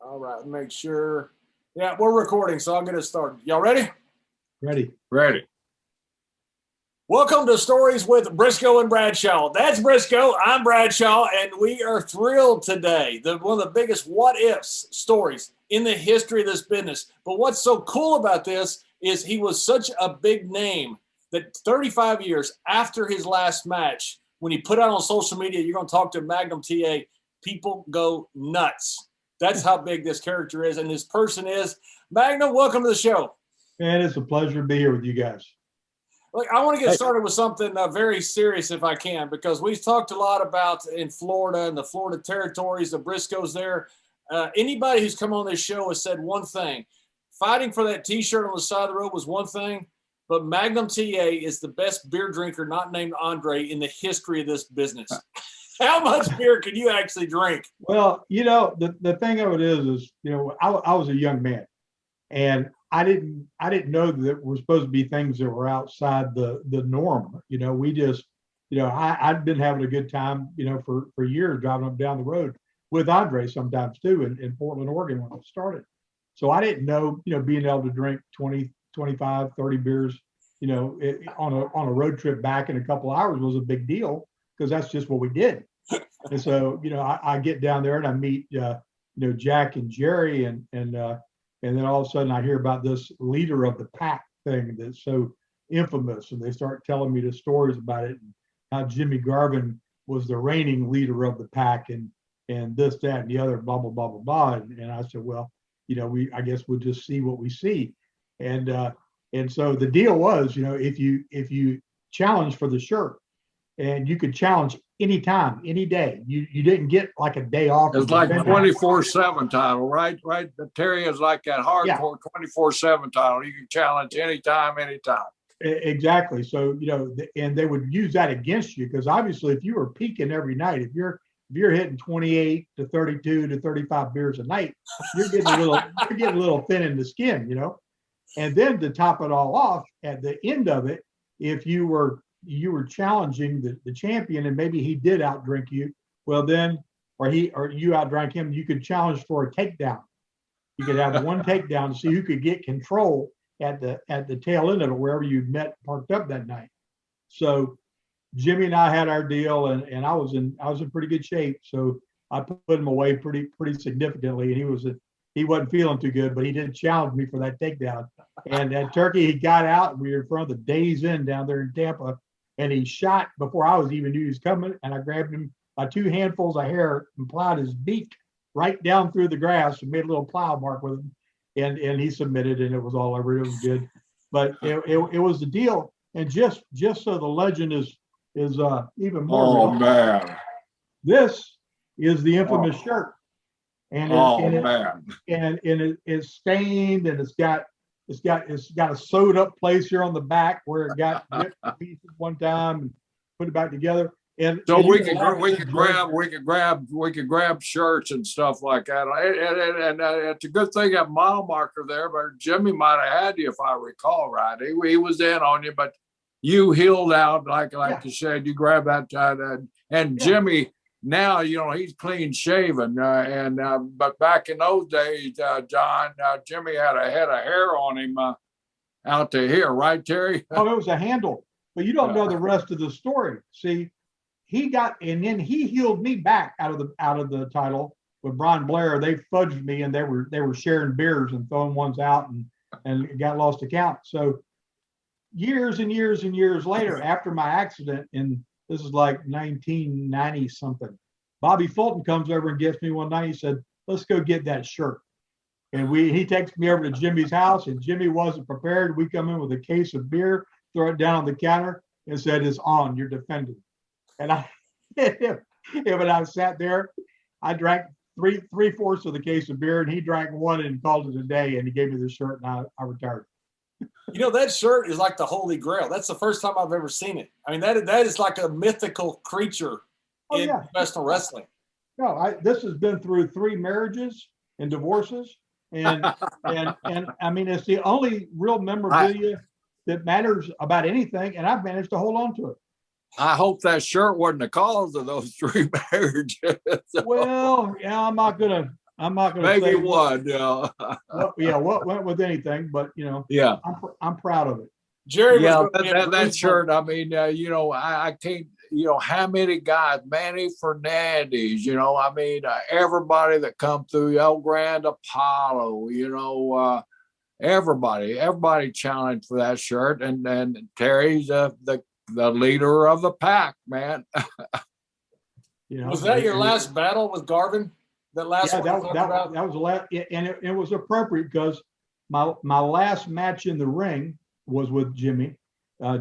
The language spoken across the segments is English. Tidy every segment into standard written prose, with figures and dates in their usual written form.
All right, make sure. Yeah, we're recording, so I'll get it started. Y'all ready? Ready. Ready. Welcome to Stories with Brisco and Bradshaw. That's Brisco, I'm Bradshaw, and we are thrilled today. One of the biggest what-ifs stories in the history of this business. But what's so cool about this is he was such a big name that 35 years after his last match, when he put out on social media, you're going to talk to Magnum TA, people go nuts. That's how big this character is, and this person is. Magnum, welcome to the show. Man, it's a pleasure to be here with you guys. Look, I want to get started with something very serious if I can, because we've talked a lot about in Florida and the Florida territories, the Briscoes there. Anybody who's come on this show has said one thing. Fighting for that T-shirt on the side of the road was one thing, but Magnum TA is the best beer drinker not named Andre in the history of this business. How much beer can you actually drink? Well, the thing of it is I was a young man, and I didn't know that there were supposed to be things that were outside the norm. We just, I'd been having a good time, for years driving up down the road with Andre sometimes too in Portland, Oregon when I started. So I didn't know, being able to drink 20, 25, 30 beers, on a road trip back in a couple hours was a big deal because that's just what we did. And so, I get down there and I meet, Jack and Jerry and then all of a sudden I hear about this leader of the pack thing that's so infamous. And they start telling me the stories about it and how Jimmy Garvin was the reigning leader of the pack and this, that, and the other, blah, blah, blah, blah, blah. And I said, well, I guess we'll just see what we see. And so the deal was, if you challenge for the shirt, and you could challenge anytime, any day. You didn't get like a day off. It's like 24/7 title, right? Right. Terry is like that hardcore 24/7 title. You can challenge anytime. Exactly. So, and they would use that against you because obviously if you were peaking every night, if you're hitting 28 to 32 to 35 beers a night, you're getting a little thin in the skin, And then to top it all off, at the end of it, if you were challenging the champion and maybe he did outdrink you, well then, or you outdrank him, you could challenge for a takedown. You could have one takedown to see who could get control at the tail end of it, wherever you met parked up that night. So Jimmy and I had our deal, and I was in pretty good shape. So I put him away pretty significantly, and he wasn't feeling too good, but he did challenge me for that takedown. And at Turkey, he got out, and we were in front of the Days Inn down there in Tampa, and he shot before I was even knew he was coming, and I grabbed him by two handfuls of hair and plowed his beak right down through the grass and made a little plow mark with him, and he submitted, and it was all over. It was good, but it was the deal. And just so the legend is even more. Oh man! This is the infamous shirt. And it's stained, and it's got a sewed up place here on the back where it got ripped to pieces one time and put it back together. And so we could grab shirts and stuff like that. And it's a good thing that mile marker there, but Jimmy might have had you if I recall right. He was in on you, but you healed out like you said. You grabbed that and Jimmy. Now, he's clean shaven. But back in those days, John, Jimmy had a head of hair on him out to here, right, Terry? Oh, it was a handle. But you don't know the rest of the story. See, and then he healed me back out of the title with Brian Blair. They fudged me, and they were sharing beers and throwing ones out and got lost to count. So years and years and years later, after my accident this is like 1990 something. Bobby Fulton comes over and gets me one night. He said, "Let's go get that shirt." And he takes me over to Jimmy's house, and Jimmy wasn't prepared. We come in with a case of beer, throw it down on the counter, and said, "It's on. You're defending." And when I sat there, I drank three-fourths of the case of beer, and he drank one and called it a day. And he gave me the shirt, and I retired. That shirt is like the Holy Grail. That's the first time I've ever seen it. I mean, that is like a mythical creature in professional wrestling. No, this has been through 3 marriages and divorces, and I mean, it's the only real memorabilia that matters about anything, and I've managed to hold on to it. I hope that shirt wasn't the cause of those 3 marriages. Well, yeah, I'm not gonna I'm not going to Maybe say one. what went with anything, but Yeah. I'm proud of it. Jerry was Yeah, going to be a that shirt. I mean, I can't. How many guys? Manny Fernandez. I mean, everybody that come through El Grand Apollo. Everybody challenged for that shirt, and Terry's the leader of the pack, man. Was that your last battle with Garvin? That last one that was the last, and it was appropriate because my last match in the ring was with Jimmy.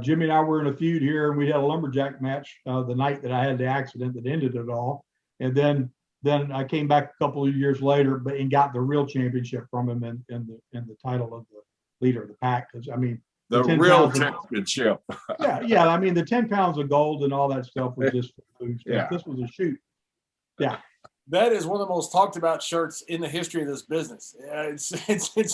Jimmy and I were in a feud here, and we had a lumberjack match the night that I had the accident that ended it all. And then I came back a couple of years later, and got the real championship from him and the title of the leader of the pack. Because I mean, the real championship. yeah. I mean, the 10 pounds of gold and all that stuff was just food stuff. Yeah. This was a shoot. Yeah. That is one of the most talked about shirts in the history of this business. It's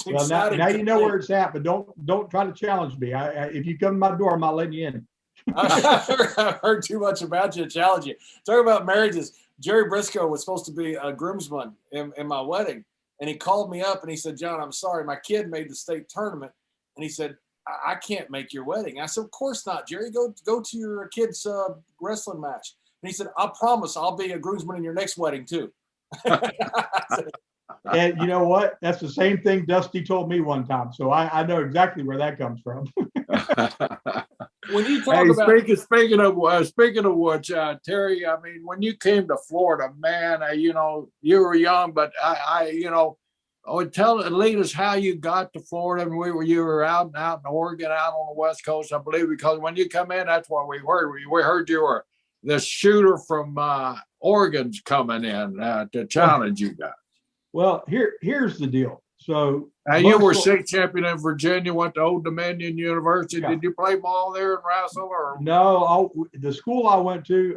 well, exciting. Now you know where it's at, but don't try to challenge me. If you come to my door, I'm not letting you in. I've heard too much about you to challenge you. Talk about marriages. Jerry Brisco was supposed to be a groomsman in my wedding, and he called me up and he said, "John, I'm sorry, my kid made the state tournament," and he said, "I can't make your wedding." I said, "Of course not, Jerry. Go to your kid's wrestling match." And he said, "I promise I'll be a groomsman in your next wedding too." And you know what? That's the same thing Dusty told me one time. So I know exactly where that comes from. When you talk about speaking of which, Terry, I mean, when you came to Florida, man, you were young, but I lead us how you got to Florida, and you were out in Oregon, out on the West Coast, I believe, because when you come in, that's what we heard. We heard you were the shooter from Oregon's coming in to challenge you guys. Well, here's the deal. So you were state champion in Virginia, went to Old Dominion University. Yeah. Did you play ball there in wrestle? Or? No, the school I went to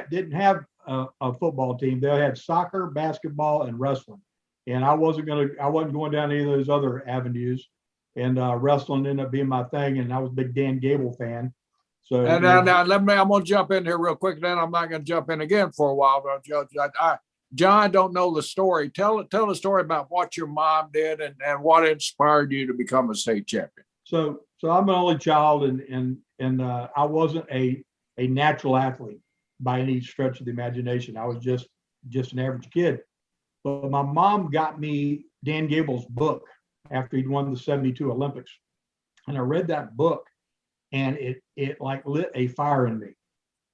didn't have a football team. They had soccer, basketball, and wrestling. And I wasn't going down any of those other avenues. And wrestling ended up being my thing. And I was a big Dan Gable fan. So and now I'm going to jump in here real quick. Then I'm not going to jump in again for a while. But John don't know the story. Tell the story about what your mom did and what inspired you to become a state champion. So I'm an only child, and I wasn't a natural athlete by any stretch of the imagination. I was just an average kid. But my mom got me Dan Gable's book after he'd won the '72 Olympics, and I read that book, and it like lit a fire in me,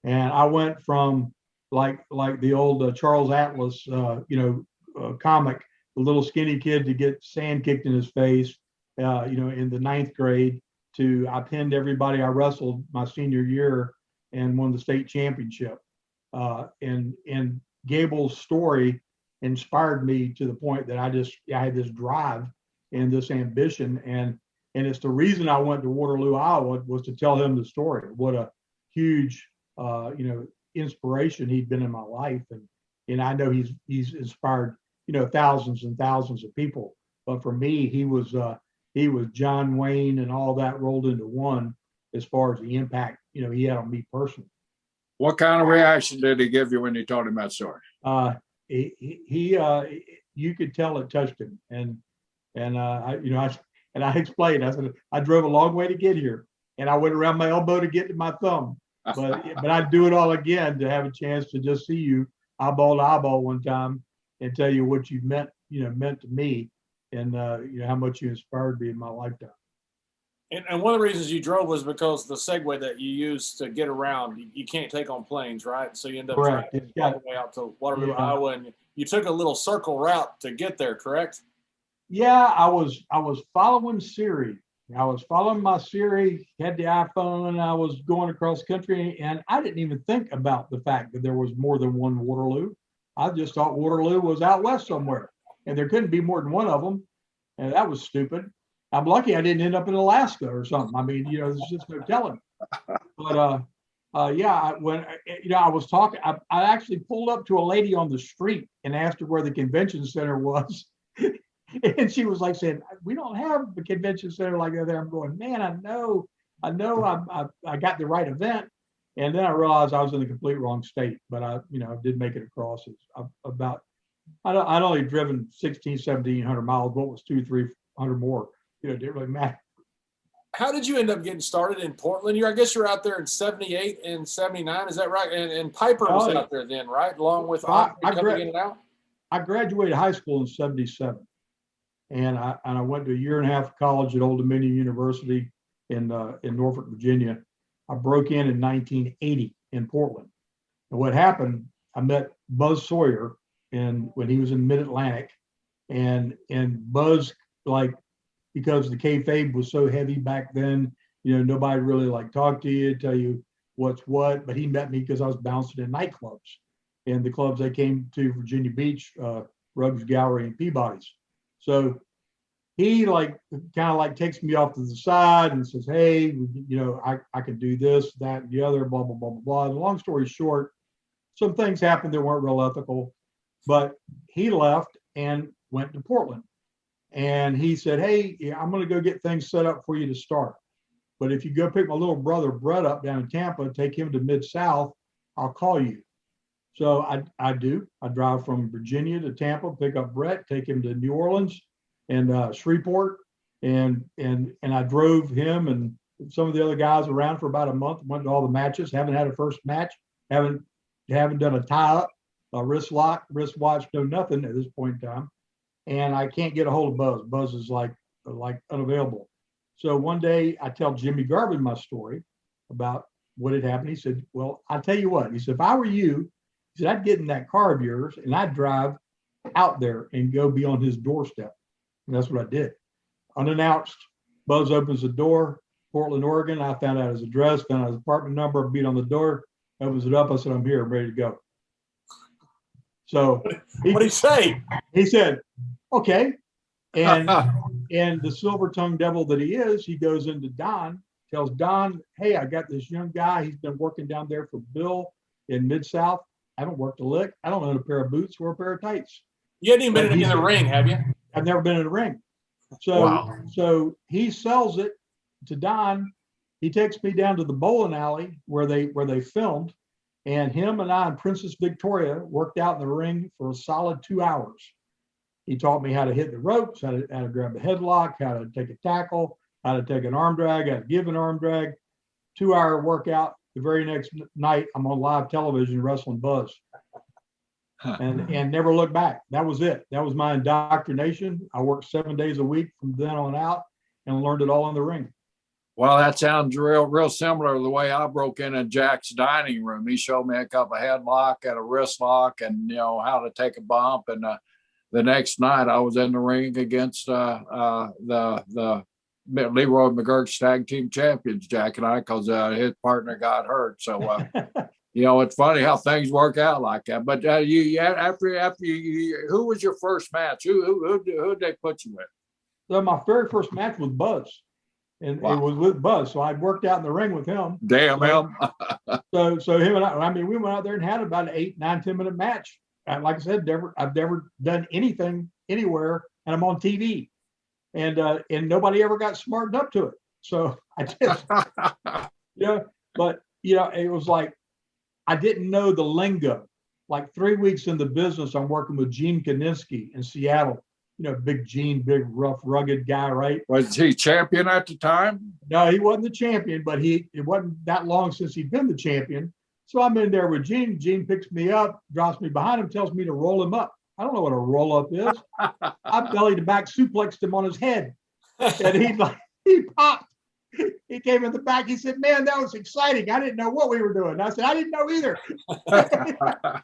and I went from like the old Charles Atlas, comic, the little skinny kid to get sand kicked in his face, in the 9th grade, to I pinned everybody I wrestled my senior year and won the state championship. And Gable's story inspired me to the point that I had this drive and this ambition, and it's the reason I went to Waterloo, Iowa, was to tell him the story. What a huge, inspiration he'd been in my life, and I know he's inspired thousands and thousands of people, but for me he was John Wayne and all that rolled into one as far as the impact he had on me personally. What kind of reaction did he give you when you told him that story? He you could tell it touched him, and I explained. I said I drove a long way to get here, and I went around my elbow to get to my thumb. But I'd do it all again to have a chance to just see you eyeball to eyeball one time and tell you what you meant to me, and how much you inspired me in my lifetime. And one of the reasons you drove was because the Segway that you used to get around, you can't take on planes, right? So you end up driving all the way out to Waterloo, Iowa, and you took a little circle route to get there, correct? Yeah, I was following Siri. I was following my Siri, had the iPhone, and I was going across country, and I didn't even think about the fact that there was more than one Waterloo. I just thought Waterloo was out west somewhere, and there couldn't be more than one of them, and that was stupid. I'm lucky I didn't end up in Alaska or something. I mean, there's just no telling. But when I was talking, I actually pulled up to a lady on the street and asked her where the convention center was. And she was like saying, "We don't have a convention center like that there." I'm going, man, I know I got the right event. And then I realized I was in the complete wrong state, but I did make it across. It's about I'd only driven 1,700 miles. What was 200-300 more? You know, it didn't really matter. How did you end up getting started in Portland? I guess you're out there in 78 and 79. Is that right? And Piper was out there then, right? Along with coming in and out? I graduated high school in 77. And I went to a year and a half of college at Old Dominion University in Norfolk, Virginia. I broke in 1980 in Portland. And what happened, I met Buzz Sawyer when he was in Mid-Atlantic. And Buzz, like, because the kayfabe was so heavy back then, you know, nobody really like talk to you, tell you what's what. But he met me because I was bouncing in nightclubs. And the clubs I came to, Virginia Beach, Ruggs Gallery and Peabody's. So he like kind of like takes me off to the side and says, hey, you know, I could do this, that, and the other, blah, blah, blah, blah, blah. And long story short, some things happened that weren't real ethical, but he left and went to Portland. And he said, hey, I'm going to go get things set up for you to start. But if you go pick my little brother Brett up down in Tampa, take him to Mid-South, I'll call you. So I do. I drive from Virginia to Tampa, pick up Brett, take him to New Orleans and Shreveport, and I drove him and some of the other guys around for about a month. Went to all the matches. Haven't had a first match. Haven't done a tie up, a wrist lock, wristwatch, no nothing at this point in time. And I can't get a hold of Buzz. Buzz is like unavailable. So one day I tell Jimmy Garvin my story about what had happened. He said, well, I'll tell you what. He said, if I were you, he said, I'd get in that car of yours and I'd drive out there and go be on his doorstep. And that's what I did. Unannounced, Buzz opens the door, Portland, Oregon. I found out his address, found out his apartment number, beat on the door, opens it up. I said, I'm here, I'm ready to go. So what did he say? He said, okay. And the silver-tongued devil that he is, he goes into Don, tells Don, hey, I got this young guy. He's been working down there for Bill in Mid-South. I haven't worked a lick. I don't own a pair of boots or a pair of tights. You hadn't even been in the ring, have you? I've never been in the ring. So, Wow. So he sells it to Don. He takes me down to the bowling alley where they filmed, and him and I and Princess Victoria worked out in the ring for a solid 2 hours. He taught me how to hit the ropes, how to grab a headlock, how to take a tackle, how to take an arm drag, how to give an arm drag. 2-hour workout. The very next night, I'm on live television wrestling Buzz, and never looked back. That was it. That was my indoctrination. I worked 7 days a week from then on out, and learned it all in the ring. Well, that sounds real similar to the way I broke in Jack's dining room. He showed me a couple of headlock and a wrist lock, and you know how to take a bump. And the next night, I was in the ring against the Leroy McGurk's tag team champions, Jack and I, because his partner got hurt. So, you know, it's funny how things work out like that. But after you, who was your first match? Who did they put you with? So my very first match was Buzz, and It was with Buzz. So I worked out in the ring with him. Damn him. So him and I mean, we went out there and had about an 8, 9, 10-minute match. And like I said, I've never done anything anywhere, and I'm on TV. And nobody ever got smartened up to it. So I just, but it was like, I didn't know the lingo. Like 3 weeks in the business, I'm working with Gene Kaninsky in Seattle. Big Gene, big, rough, rugged guy, right? Was he champion at the time? No, he wasn't the champion, but it wasn't that long since he'd been the champion. So I'm in there with Gene. Gene picks me up, drops me behind him, tells me to roll him up. I don't know what a roll-up is. I belly to back suplexed him on his head. And he popped. He came in the back. He said, man, that was exciting. I didn't know what we were doing. I said, I didn't know either. I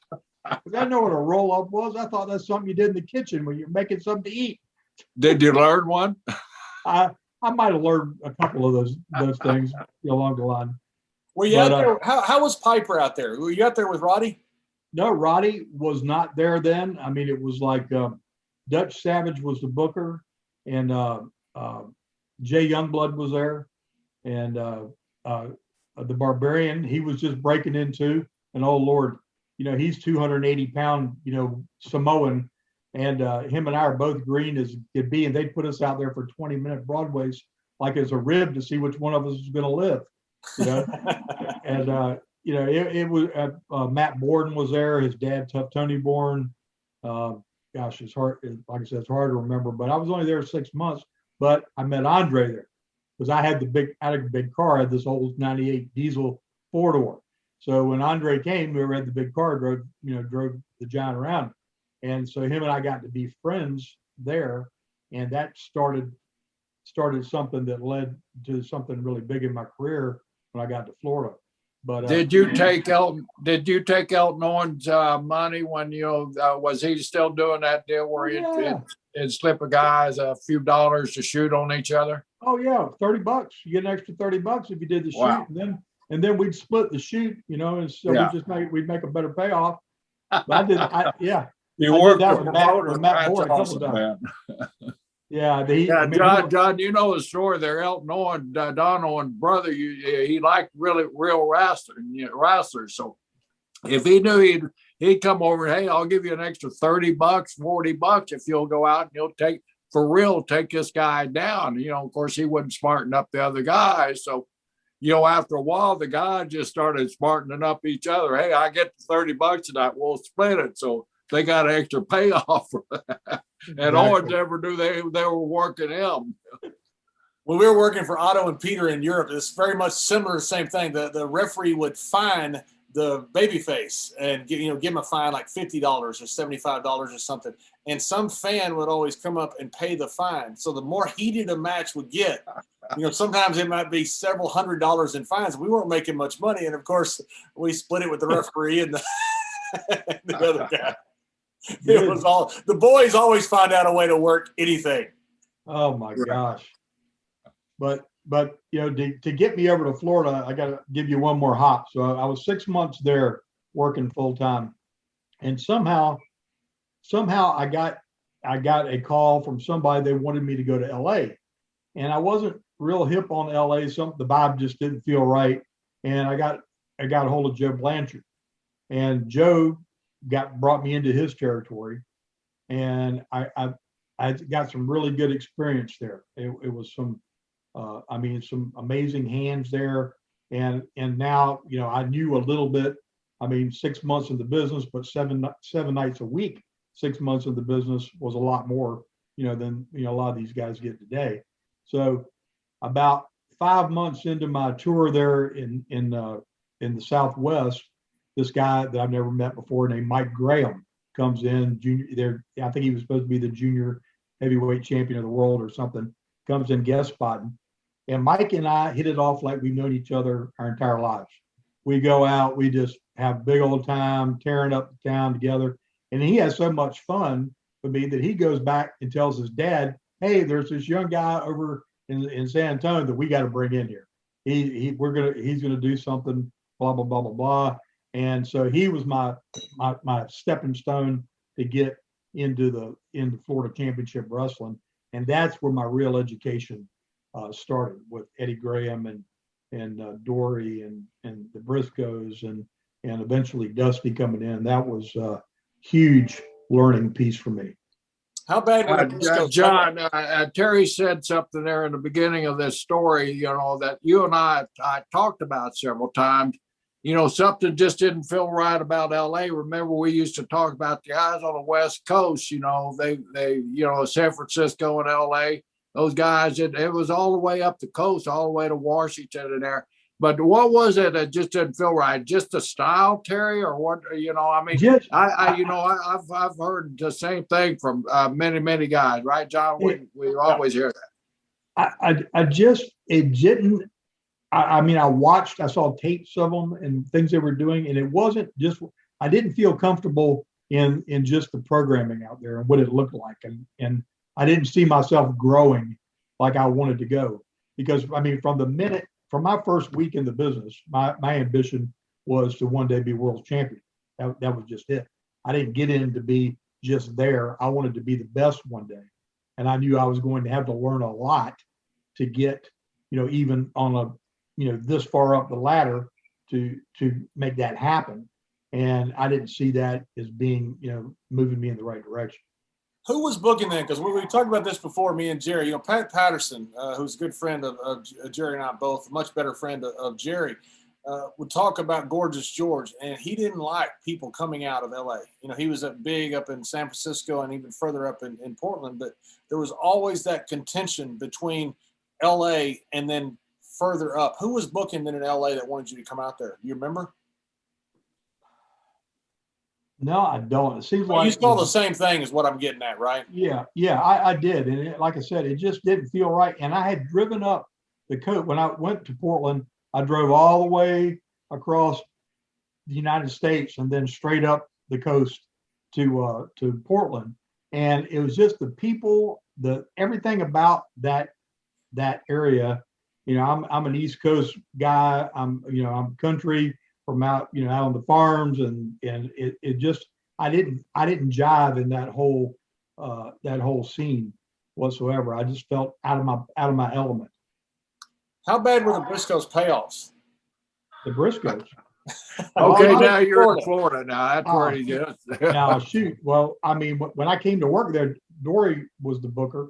didn't know what a roll-up was. I thought that's something you did in the kitchen when you're making something to eat. Did you learn one? I might have learned a couple of those things along the line. Were you out there? How was Piper out there? Were you out there with Roddy? No, Roddy was not there then. I mean, it was like Dutch Savage was the booker, and Jay Youngblood was there, and the Barbarian. He was just breaking into, and oh Lord, he's 280-pound, Samoan, and him and I are both green as could be, and they put us out there for 20-minute Broadways like as a rib to see which one of us was going to live, and. It was Matt Borden was there, his dad, Tough Tony Bourne, gosh, like I said, it's hard to remember, but I was only there 6 months, but I met Andre there because I had a big car. I had this old 98 diesel 4-door. So when Andre came, we were at the big car, drove the giant around. And so him and I got to be friends there. And that started something that led to something really big in my career when I got to Florida. But did you take Elton Owen's money when was he still doing that deal where he'd slip a guys a few dollars to shoot on each other? Oh yeah, $30. You get an extra $30 if you did the Wow. shoot, and then we'd split the shoot, and so we'd make a better payoff. But You worked that with with promoter. Matt That's Boyd a couple awesome, times. man. Yeah, John, you know the story there. Elton Owen, Don Owen's brother, he liked real wrestlers. So if he knew he'd come over, hey, I'll give you an extra $30, $40 if you'll go out and you'll take this guy down. Of course, he wouldn't smarten up the other guys. So, after a while, the guys just started smartening up each other. Hey, I get the $30 tonight. We'll split it. So they got an extra payoff for that. And Owens never knew they were working him. When we were working for Otto and Peter in Europe, it's very much similar, same thing. The referee would fine the babyface and give him a fine like $50 or $75 or something. And some fan would always come up and pay the fine. So the more heated a match would get, sometimes it might be several $100s in fines. We weren't making much money. And of course, we split it with the referee and the other guy. It was all, the boys always find out a way to work anything. Oh my gosh. But to get me over to Florida, I got to give you one more hop. So I was 6 months there working full time, and somehow I got a call from somebody. They wanted me to go to LA, and I wasn't real hip on LA. The vibe just didn't feel right, and I got a hold of Joe Blanchard, and Joe brought me into his territory, and I got some really good experience there. It was some amazing hands there, and now I knew a little bit. 6 months in the business, but seven nights a week, 6 months in the business was a lot more than a lot of these guys get today. So about 5 months into my tour there in the Southwest, this guy that I've never met before named Mike Graham comes in. I think he was supposed to be the junior heavyweight champion of the world or something. Comes in guest spotting. And Mike and I hit it off like we've known each other our entire lives. We go out, we just have big old time tearing up the town together. And he has so much fun with me that he goes back and tells his dad, hey, there's this young guy over in San Antonio that we got to bring in here. He's gonna do something, blah, blah, blah, blah, blah. And so he was my stepping stone to get into Florida Championship Wrestling. And that's where my real education started, with Eddie Graham and Dory and the Briscos and eventually Dusty coming in. That was a huge learning piece for me. How bad were the Briscos? John, Terry said something there in the beginning of this story, that you and I talked about several times. Something just didn't feel right about LA. Remember, we used to talk about the guys on the West Coast, they San Francisco and LA, those guys, it was all the way up the coast, all the way to Washington and there. But what was it that just didn't feel right? Just the style, Terry, or what? Yes. I've heard the same thing from many guys, right, John? We always hear that. It didn't. I saw tapes of them and things they were doing, and it wasn't just, I didn't feel comfortable in just the programming out there and what it looked like. And I didn't see myself growing like I wanted to go, because from my first week in the business, my ambition was to one day be world champion. That was just it. I didn't get in to be just there. I wanted to be the best one day. And I knew I was going to have to learn a lot to get, even on a, this far up the ladder to make that happen. And I didn't see that as being, moving me in the right direction. Who was booking then? Because we talked about this before, me and Jerry. Pat Patterson, who's a good friend of Jerry and I both, a much better friend of Jerry. would talk about Gorgeous George, and he didn't like people coming out of LA. You know, he was big up in San Francisco and even further up in Portland, but there was always that contention between LA and then further up. Who was booking then in LA that wanted you to come out there? You remember? No, I don't. It seems Well, like you saw the same thing as what I'm getting at, right? Yeah, I did. And like I said, it just didn't feel right. And I had driven up the coast. When I went to Portland, I drove all the way across the United States and then straight up the coast to Portland. And it was just the people, everything about that area. You know, I'm an East Coast guy. I'm country from out on the farms, and it just I didn't jive in that whole scene whatsoever. I just felt out of my element. How bad were the Brisco's payoffs? The Briscoes. Okay, now you're in Florida. Now that's where he is. Now shoot. Well, I mean, when I came to work there, Dory was the booker,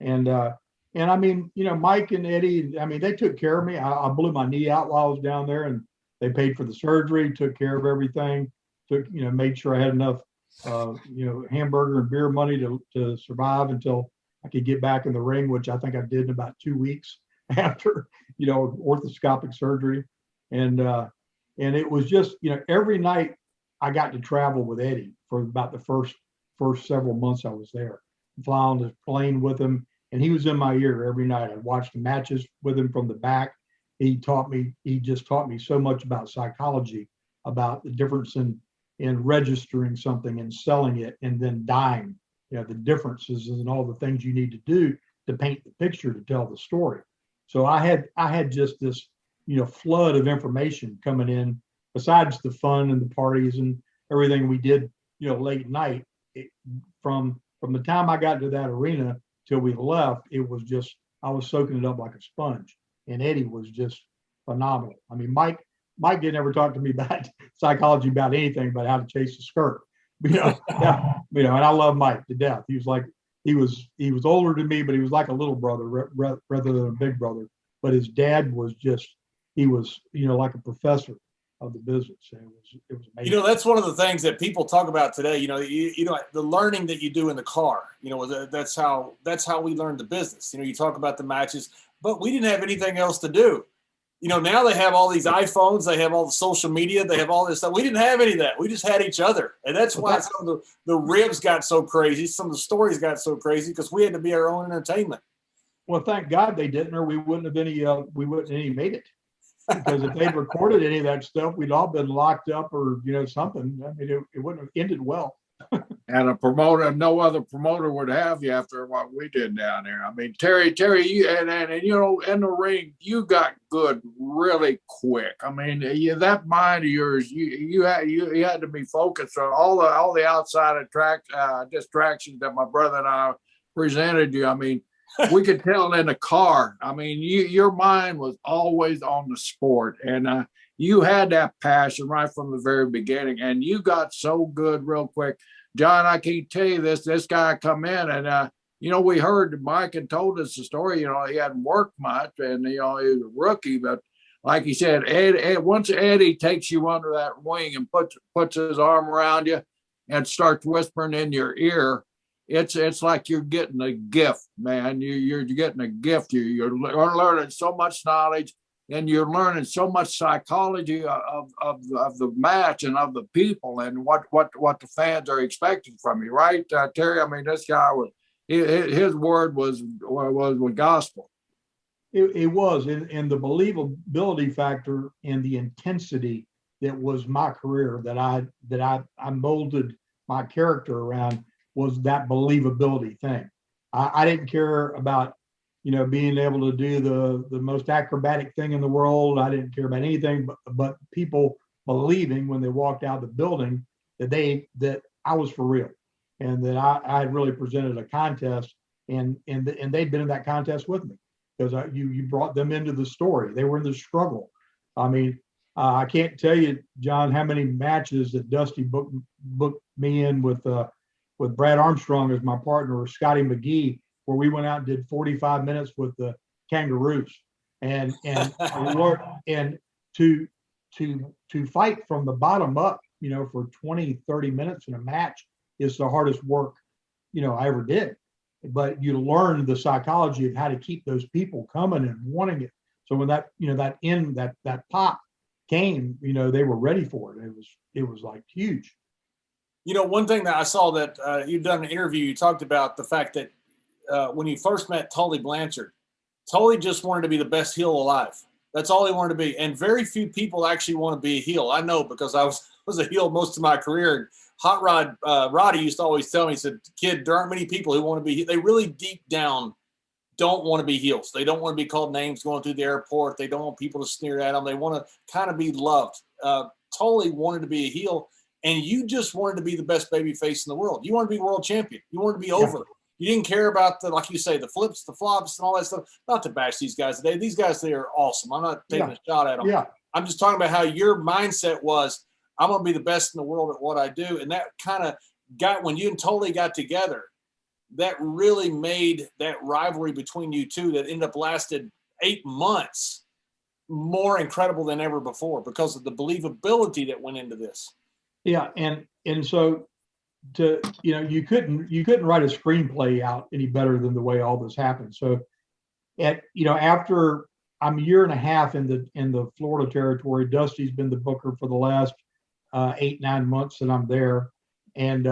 and I mean, Mike and Eddie. I mean, they took care of me. I blew my knee out while I was down there, and they paid for the surgery, took care of everything, made sure I had enough, hamburger and beer money to survive until I could get back in the ring, which I think I did in about 2 weeks after, orthoscopic surgery. And it was just, every night I got to travel with Eddie for about the first several months I was there, fly on the plane with him. And he was in my ear every night. I watched the matches with him from the back. He just taught me so much about psychology, about the difference in registering something and selling it and then dying, the differences and all the things you need to do to paint the picture to tell the story. So I had just this, flood of information coming in, besides the fun and the parties and everything we did, late night. From the time I got to that arena till we left, it was just, I was soaking it up like a sponge. And Eddie was just phenomenal. I mean, Mike didn't ever talk to me about psychology, about anything but how to chase a skirt. And I love Mike to death. He was older than me, but he was like a little brother rather than a big brother. But his dad was like a professor of the business. And it was amazing. That's one of the things that people talk about today. The learning that you do in the car. That's how we learned the business. You talk about the matches. But we didn't have anything else to do. Now they have all these iPhones, they have all the social media, they have all this stuff. We didn't have any of that. We just had each other. And that's why some of the ribs got so crazy. Some of the stories got so crazy because we had to be our own entertainment. Well, thank God they didn't, or we wouldn't have any made it. Because if they'd recorded any of that stuff, we'd all been locked up or, something. I mean, it wouldn't have ended well. And a promoter, no other promoter would have you after what we did down there. I mean, Terry, you and in the ring, you got good really quick. I mean, that mind of yours, you had to be focused on all the outside distractions that my brother and I presented you. I mean, we could tell in the car. I mean, your mind was always on the sport, and you had that passion right from the very beginning, and you got so good real quick. John, I can't tell you this guy come in and, we heard Mike had told us the story, he hadn't worked much and, he was a rookie, but like he said, once Eddie takes you under that wing and puts his arm around you and starts whispering in your ear, it's like you're getting a gift, man. You're getting a gift. You're learning so much knowledge. And you're learning so much psychology of the match and of the people and what the fans are expecting from you, right, Terry? I mean, this guy his word was gospel. It was, and the believability factor and the intensity that was my career that I molded my character around was that believability thing. I didn't care about being able to do the most acrobatic thing in the world. I didn't care about anything but people believing when they walked out of the building that I was for real, and that I had really presented a contest, and they'd been in that contest with me because you brought them into the story. They were in the struggle. I mean, I can't tell you, John, how many matches that Dusty booked me in with Brad Armstrong as my partner, or Scotty McGee, where we went out and did 45 minutes with the Kangaroos, and Lord, and to to fight from the bottom up, for 20, 30 minutes in a match is the hardest work, I ever did. But you learn the psychology of how to keep those people coming and wanting it. So when that, that pop came, they were ready for it. It was like huge. One thing that I saw that you've done an interview, you talked about the fact that when you first met Tully Blanchard, Tully just wanted to be the best heel alive. That's all he wanted to be. And very few people actually want to be a heel. I know, because I was a heel most of my career. Hot Rod Roddy used to always tell me, he said, kid, there aren't many people who want to be, they really deep down don't want to be heels. They don't want to be called names going through the airport. They don't want people to sneer at them. They want to kind of be loved. Tully wanted to be a heel, and you just wanted to be the best baby face in the world. You wanted to be world champion. You wanted to be over. You didn't care about the, like you say, the flips, the flops, and all that stuff. Not to bash these guys today. These guys, they are awesome. I'm not taking a shot at them. Yeah. I'm just talking about how your mindset was, I'm going to be the best in the world at what I do. And that kind of got, when you and Tully got together, that really made that rivalry between you two that ended up lasted 8 months more incredible than ever before because of the believability that went into this. Yeah. And so you couldn't write a screenplay out any better than the way all this happened. So after I'm a year and a half in the Florida territory, Dusty's been the booker for the last 8-9 months that I'm there. And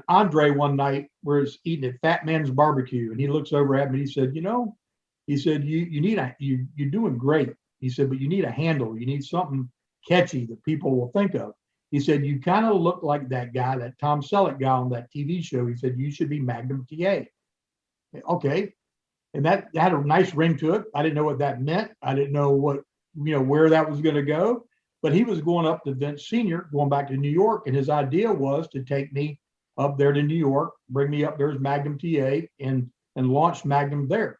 Andre one night was eating at Fat Man's Barbecue, and he looks over at me and he said, you're doing great. He said, but you need a handle. You need something catchy that people will think of. He said, you kind of look like that guy, that Tom Selleck guy on that TV show. He said, you should be Magnum TA. Okay. And that had a nice ring to it. I didn't know what that meant. I didn't know where that was going to go. But he was going up to Vince Sr., going back to New York. And his idea was to take me up there to New York, bring me up there as Magnum TA, and launch Magnum there.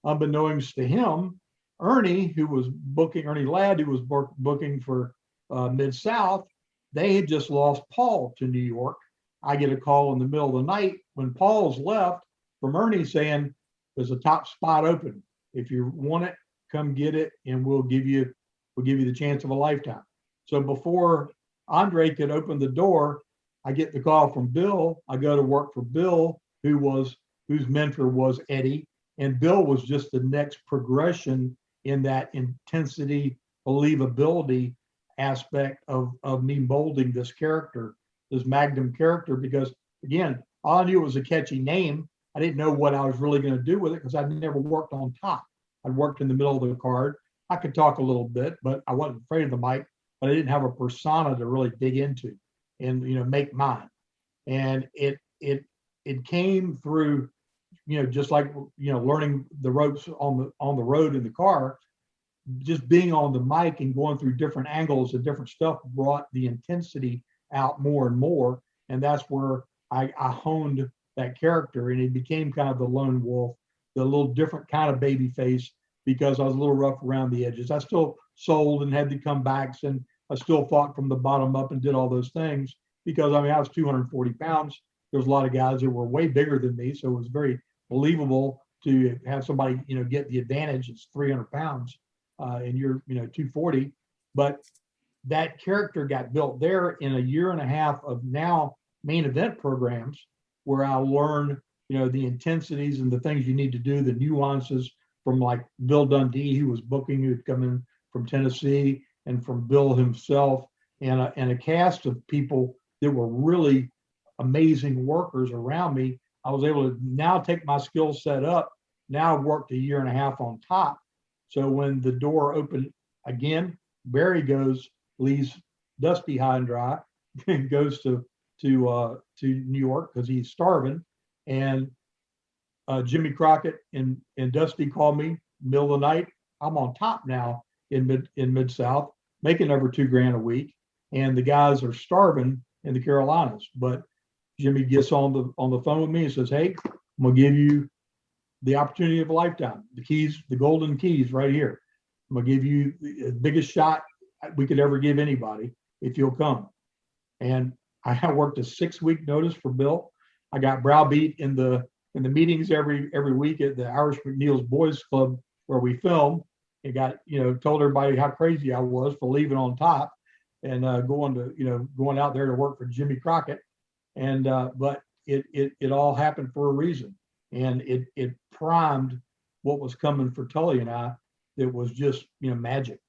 Unbeknownst to him, Ernie Ladd, who was booking for Mid-South, they had just lost Paul to New York. I get a call in the middle of the night when Paul's left from Ernie saying, there's a top spot open. If you want it, come get it, and we'll give you the chance of a lifetime. So before Andre could open the door, I get the call from Bill. I go to work for Bill, whose mentor was Eddie. And Bill was just the next progression in that intensity, believability aspect of me molding this character, this Magnum character, because again, all I knew was a catchy name. I didn't know what I was really going to do with it because I'd never worked on top. I'd worked in the middle of the card. I could talk a little bit, but I wasn't afraid of the mic, but I didn't have a persona to really dig into and, make mine. And it came through, just like, learning the ropes on the road in the car, just being on the mic and going through different angles and different stuff brought the intensity out more and more. And that's where I honed that character, and it became kind of the lone wolf, the little different kind of baby face, because I was a little rough around the edges. I still sold and had the comebacks, and I still fought from the bottom up and did all those things because, I was 240 pounds. There's a lot of guys that were way bigger than me, so it was very believable to have somebody, get the advantage. It's 300 pounds and you're, 240. But that character got built there in a year and a half of now main event programs where I learned, the intensities and the things you need to do, the nuances from like Bill Dundee, who was booking, who'd come in from Tennessee, and from Bill himself, and a cast of people that were really amazing workers around me. I was able to now take my skill set up. Now I've worked a year and a half on top. So when the door opened again, Barry leaves Dusty high and dry and goes to New York because he's starving. And Jimmy Crockett and Dusty called me middle of the night. I'm on top now in Mid-South, making over $2,000 a week, and the guys are starving in the Carolinas. But Jimmy gets on the phone with me and says, "Hey, I'm gonna give you the opportunity of a lifetime. The keys, the golden keys, right here. I'm gonna give you the biggest shot we could ever give anybody if you'll come." And I worked a 6-week notice for Bill. I got browbeat in the meetings every week at the Irish McNeil's Boys Club where we film. It got, told everybody how crazy I was for leaving on top and going out there to work for Jimmy Crockett. And but it all happened for a reason, and it primed what was coming for Tully and I. That was just magic.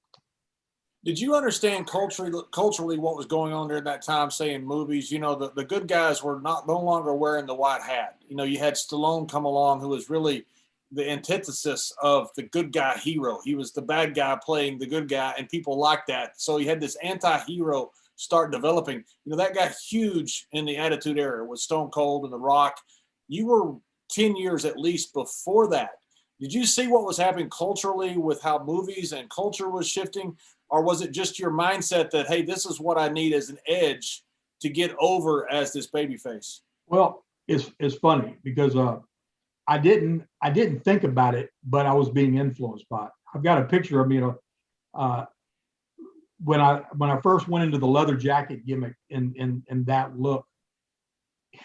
Did you understand culturally what was going on during that time, say in movies? The good guys were no longer wearing the white hat. You had Stallone come along, who was really the antithesis of the good guy hero. He was the bad guy playing the good guy, and people liked that. So you had this anti-hero start developing. That got huge in the Attitude Era with Stone Cold and The Rock. You were 10 years at least before that. Did you see what was happening culturally with how movies and culture was shifting? Or was it just your mindset that, hey, this is what I need as an edge to get over as this babyface? Well, it's funny because I didn't think about it, but I was being influenced by it. I've got a picture of me, when I first went into the leather jacket gimmick and that look.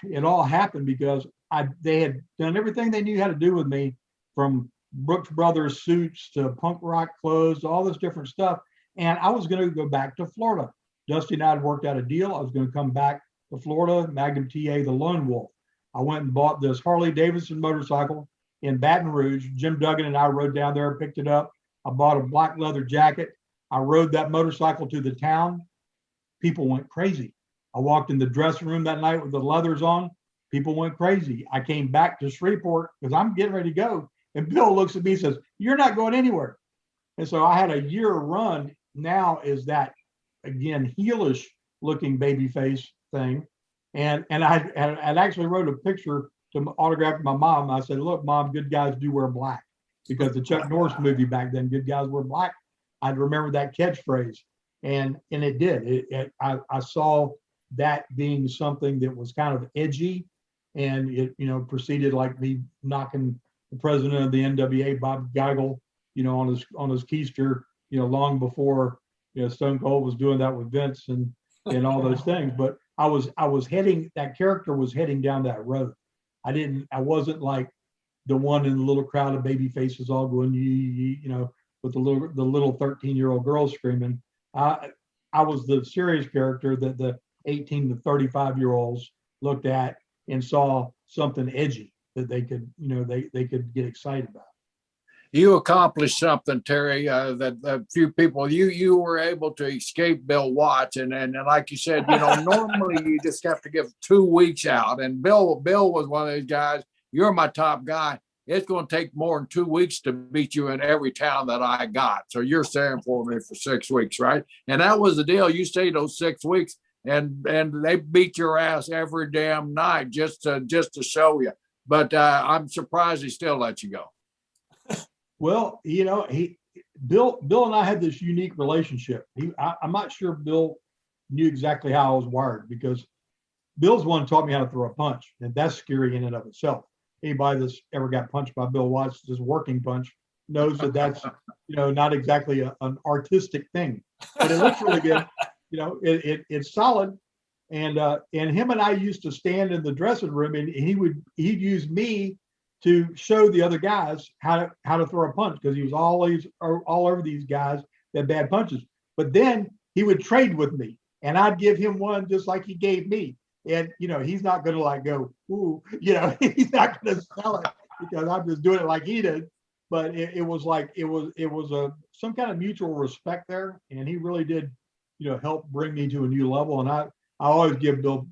It all happened because they had done everything they knew how to do with me, from Brooks Brothers suits to punk rock clothes, all this different stuff. And I was going to go back to Florida. Dusty and I had worked out a deal. I was going to come back to Florida, Magnum TA, the Lone Wolf. I went and bought this Harley Davidson motorcycle in Baton Rouge. Jim Duggan and I rode down there, picked it up. I bought a black leather jacket. I rode that motorcycle to the town. People went crazy. I walked in the dressing room that night with the leathers on. People went crazy. I came back to Shreveport because I'm getting ready to go. And Bill looks at me and says, "You're not going anywhere." And so I had a year run. Now is that, again, heelish looking baby face thing. And I actually wrote a picture to autograph my mom. I said, "Look, Mom, good guys do wear black," because the Chuck Norris movie back then, good guys wear black. I'd remember that catchphrase, and it did. I saw that being something that was kind of edgy, and it proceeded like me knocking the president of the NWA, Bob Geigel, on his keister, long before Stone Cold was doing that with Vince and all those things. But that character was heading down that road. I wasn't like the one in the little crowd of baby faces all going, with the little 13-year-old girl screaming. I was the serious character that the 18 to 35-year-olds looked at and saw something edgy that they could, they could get excited about. You accomplished something, Terry, that a few people, you were able to escape Bill Watts. And like you said, normally you just have to give 2 weeks out. And Bill was one of those guys. You're my top guy. It's going to take more than 2 weeks to beat you in every town that I got. So you're staying for me for 6 weeks, right? And that was the deal. You stayed those 6 weeks, and they beat your ass every damn night just to show you. But I'm surprised he still let you go. Well, Bill and I had this unique relationship. I'm not sure Bill knew exactly how I was wired, because Bill's the one who taught me how to throw a punch, and that's scary in and of itself. Anybody that's ever got punched by Bill Watts, just working punch, knows that's not exactly an artistic thing, but it looks really good. It's solid. And him and I used to stand in the dressing room, and he'd use me to show the other guys how to throw a punch, because he was always all over these guys that bad punches. But then he would trade with me, and I'd give him one just like he gave me. And he's not going to go, ooh, he's not going to sell it because I'm just doing it like he did. But it was some kind of mutual respect there, and he really did, help bring me to a new level. And I always give Bill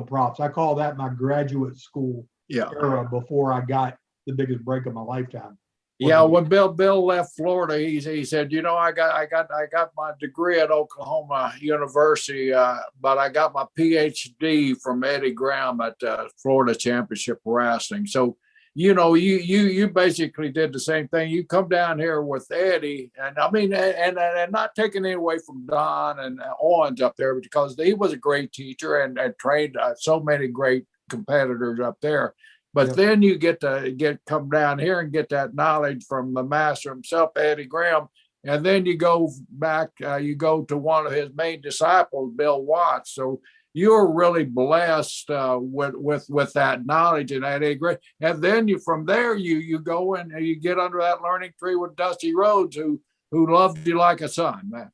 props. I call that my graduate school era before I got the biggest break of my lifetime. Yeah, when Bill left Florida, he said, I got my degree at Oklahoma University, but I got my PhD from Eddie Graham at Florida Championship Wrestling. So, you basically did the same thing. You come down here with Eddie, and I mean, and not taking it away from Don and Owens up there, because he was a great teacher and trained so many great competitors up there. But then you get to come down here and get that knowledge from the master himself, Eddie Graham. And then you go back, you go to one of his main disciples, Bill Watts. So you're really blessed with that knowledge and that Eddie Graham. And then from there, you go and you get under that learning tree with Dusty Rhodes, who who loved you like a son, man.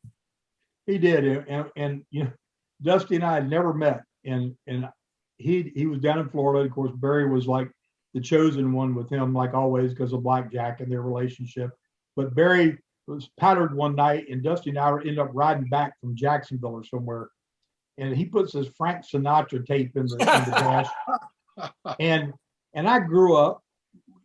He did, and you know, Dusty and I had never met, and he was down in Florida. Of course, Barry was like the chosen one with him, like always, because of Blackjack and their relationship. But Barry was powdered one night, and Dusty and I ended up riding back from Jacksonville or somewhere, and he puts his Frank Sinatra tape in the dash, and I grew up.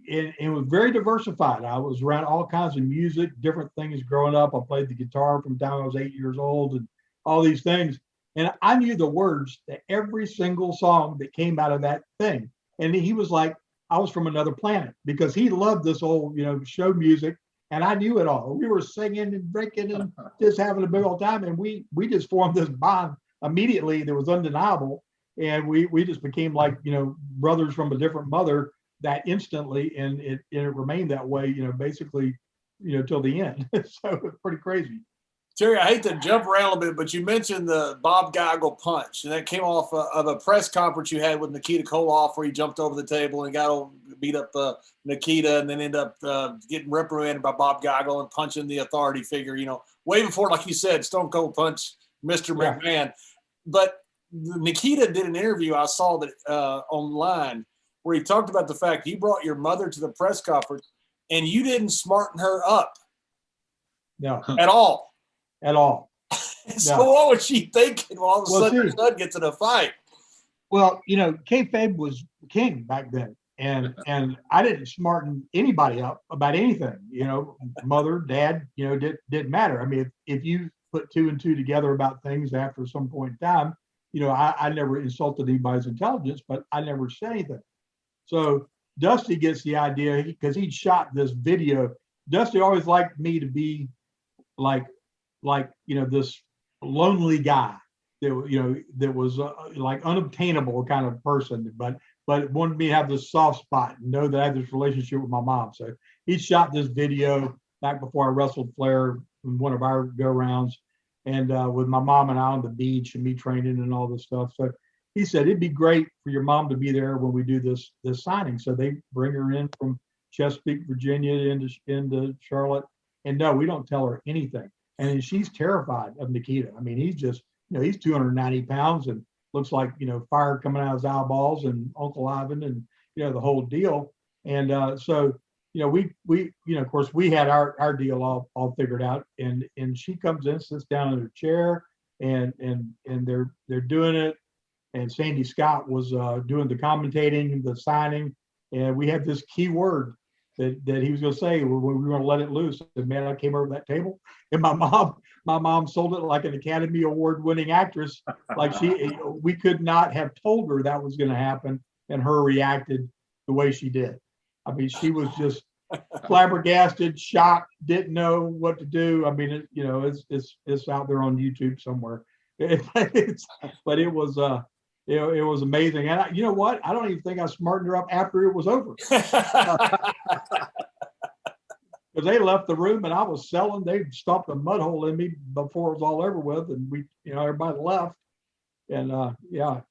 It was very diversified. I was around all kinds of music, different things growing up. I played the guitar from the time I was 8 years old and all these things. And I knew the words to every single song that came out of that thing. And he was like, I was from another planet because he loved this old, you know, show music. And I knew it all. We were singing and drinking and just having a big old time. And we just formed this bond immediately that was undeniable. And we just became like, you know, brothers from a different mother that instantly, and it remained that way, you know, basically, you know, till the end. So it's pretty crazy. Terry, I hate to jump around a bit, but you mentioned the Bob Geigel punch, and that came off of a press conference you had with Nikita Koloff, where he jumped over the table and beat up Nikita, and then ended up getting reprimanded by Bob Geigel and punching the authority figure. You know, way before, like you said, Stone Cold punch Mr. McMahon. But Nikita did an interview I saw that online, where he talked about the fact you brought your mother to the press conference and you didn't smarten her up. No. At all. At all. So what was she thinking while all of a sudden her son gets in a fight? Well, you know, kayfabe was king back then. And I didn't smarten anybody up about anything, you know, mother, dad, you know, didn't matter. I mean, if you put two and two together about things after some point in time, you know, I never insulted anybody's intelligence, but I never said anything. So Dusty gets the idea because he'd shot this video. Dusty always liked me to be like, you know, this lonely guy that, you know, that was like unobtainable kind of person, but wanted me to have this soft spot and know that I had this relationship with my mom. So he shot this video back before I wrestled Flair in one of our go rounds, and with my mom and I on the beach and me training and all this stuff. So he said it'd be great for your mom to be there when we do this signing. So they bring her in from Chesapeake, Virginia into Charlotte. And no, we don't tell her anything. And she's terrified of Nikita. I mean, he's just, you know, he's 290 pounds and looks like, you know, fire coming out of his eyeballs and Uncle Ivan and, you know, the whole deal. And so, you know, we, you know, of course we had our deal all figured out, and she comes in, sits down in her chair, and they're doing it. And Sandy Scott was doing the commentating, the signing, and we had this key word that he was going to say when we were going to let it loose. And man, I came over that table, and my mom sold it like an Academy Award-winning actress. Like we could not have told her that was going to happen, and her reacted the way she did. I mean, she was just flabbergasted, shocked, didn't know what to do. I mean, you know, it's out there on YouTube somewhere. But it was. It was amazing. And you know what? I don't even think I smartened her up after it was over. Because they left the room and I was selling. They stopped a mud hole in me before it was all over with. And we, you know, everybody left. And yeah,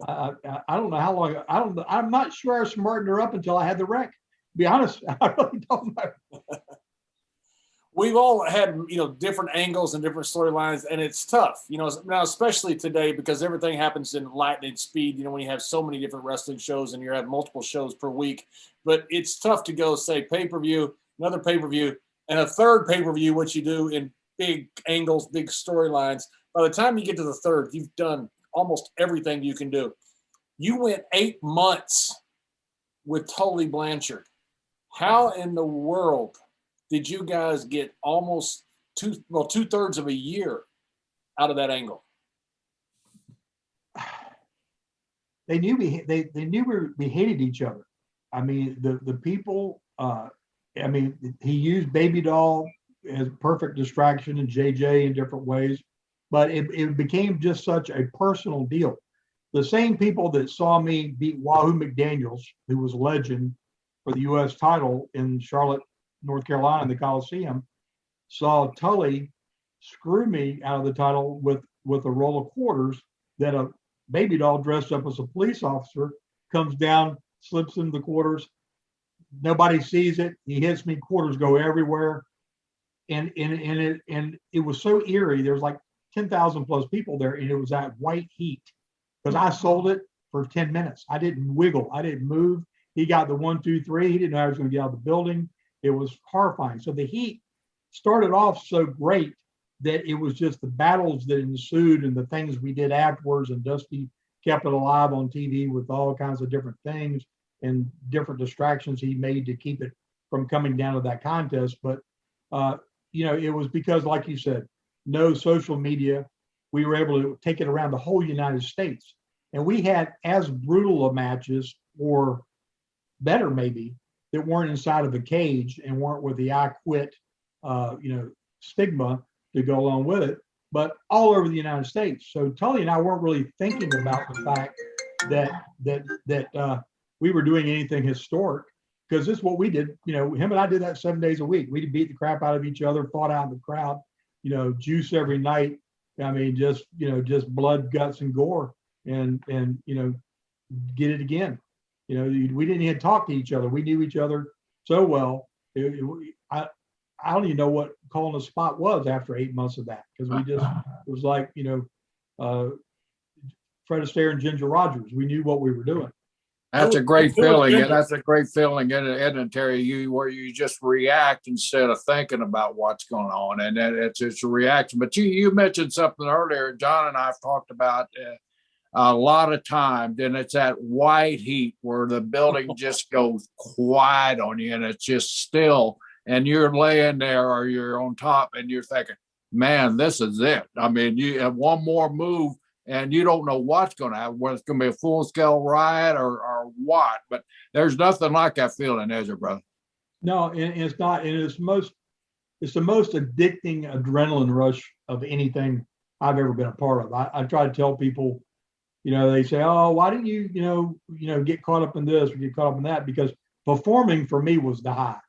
I don't know how long. I'm not sure I smartened her up until I had the wreck. To be honest, I really don't know. We've all had, you know, different angles and different storylines, and it's tough, you know, now, especially today, because everything happens in lightning speed, you know, when you have so many different wrestling shows and you have multiple shows per week. But it's tough to go, say, pay-per-view, another pay-per-view, and a third pay-per-view, which you do in big angles, big storylines. By the time you get to the third, you've done almost everything you can do. You went 8 months with Tully Blanchard. How in the world did you guys get almost two-thirds of a year out of that angle? They knew they knew we hated each other. I mean, the people. I mean, he used Baby Doll as perfect distraction and JJ in different ways, but it became just such a personal deal. The same people that saw me beat Wahoo McDaniels, who was a legend for the U.S. title in Charlotte, North Carolina, in the Coliseum, saw Tully screw me out of the title with a roll of quarters that a Baby Doll dressed up as a police officer comes down, slips into the quarters. Nobody sees it. He hits me, quarters go everywhere. and it was so eerie. There was like 10,000 plus people there, and it was that white heat because I sold it for 10 minutes. I didn't wiggle. I didn't move. He got the 1, 2, 3. He didn't know I was going to get out of the building. It was horrifying. So the heat started off so great that it was just the battles that ensued and the things we did afterwards. And Dusty kept it alive on TV with all kinds of different things and different distractions he made to keep it from coming down to that contest. But, it was because, like you said, no social media. We were able to take it around the whole United States. And we had as brutal of matches, or better maybe, that weren't inside of a cage and weren't with the I quit, stigma to go along with it, but all over the United States. So Tully and I weren't really thinking about the fact that we were doing anything historic, because this is what we did. Him and I did that 7 days a week. We beat the crap out of each other, fought out in the crowd, juice every night. I mean, just blood, guts, and gore, and get it again. We didn't even talk to each other. We knew each other so well. I don't even know what calling a spot was after 8 months of that, because it was like, Fred Astaire and Ginger Rogers. We knew what we were doing. That's a great feeling. And that's a great feeling, isn't it, Terry? Where you just react instead of thinking about what's going on, and it's a reaction. But you mentioned something earlier. John and I have talked about a lot of times, and it's that white heat where the building just goes quiet on you, and it's just still, and you're laying there or you're on top, and you're thinking, "Man, this is it." I mean, you have one more move, and you don't know what's going to happen, whether it's going to be a full-scale riot or what. But there's nothing like that feeling, is there, brother? No, and it's not. And it's the most addicting adrenaline rush of anything I've ever been a part of. I try to tell people, they say, "Oh, why didn't you, get caught up in this or get caught up in that?" Because performing for me was the high.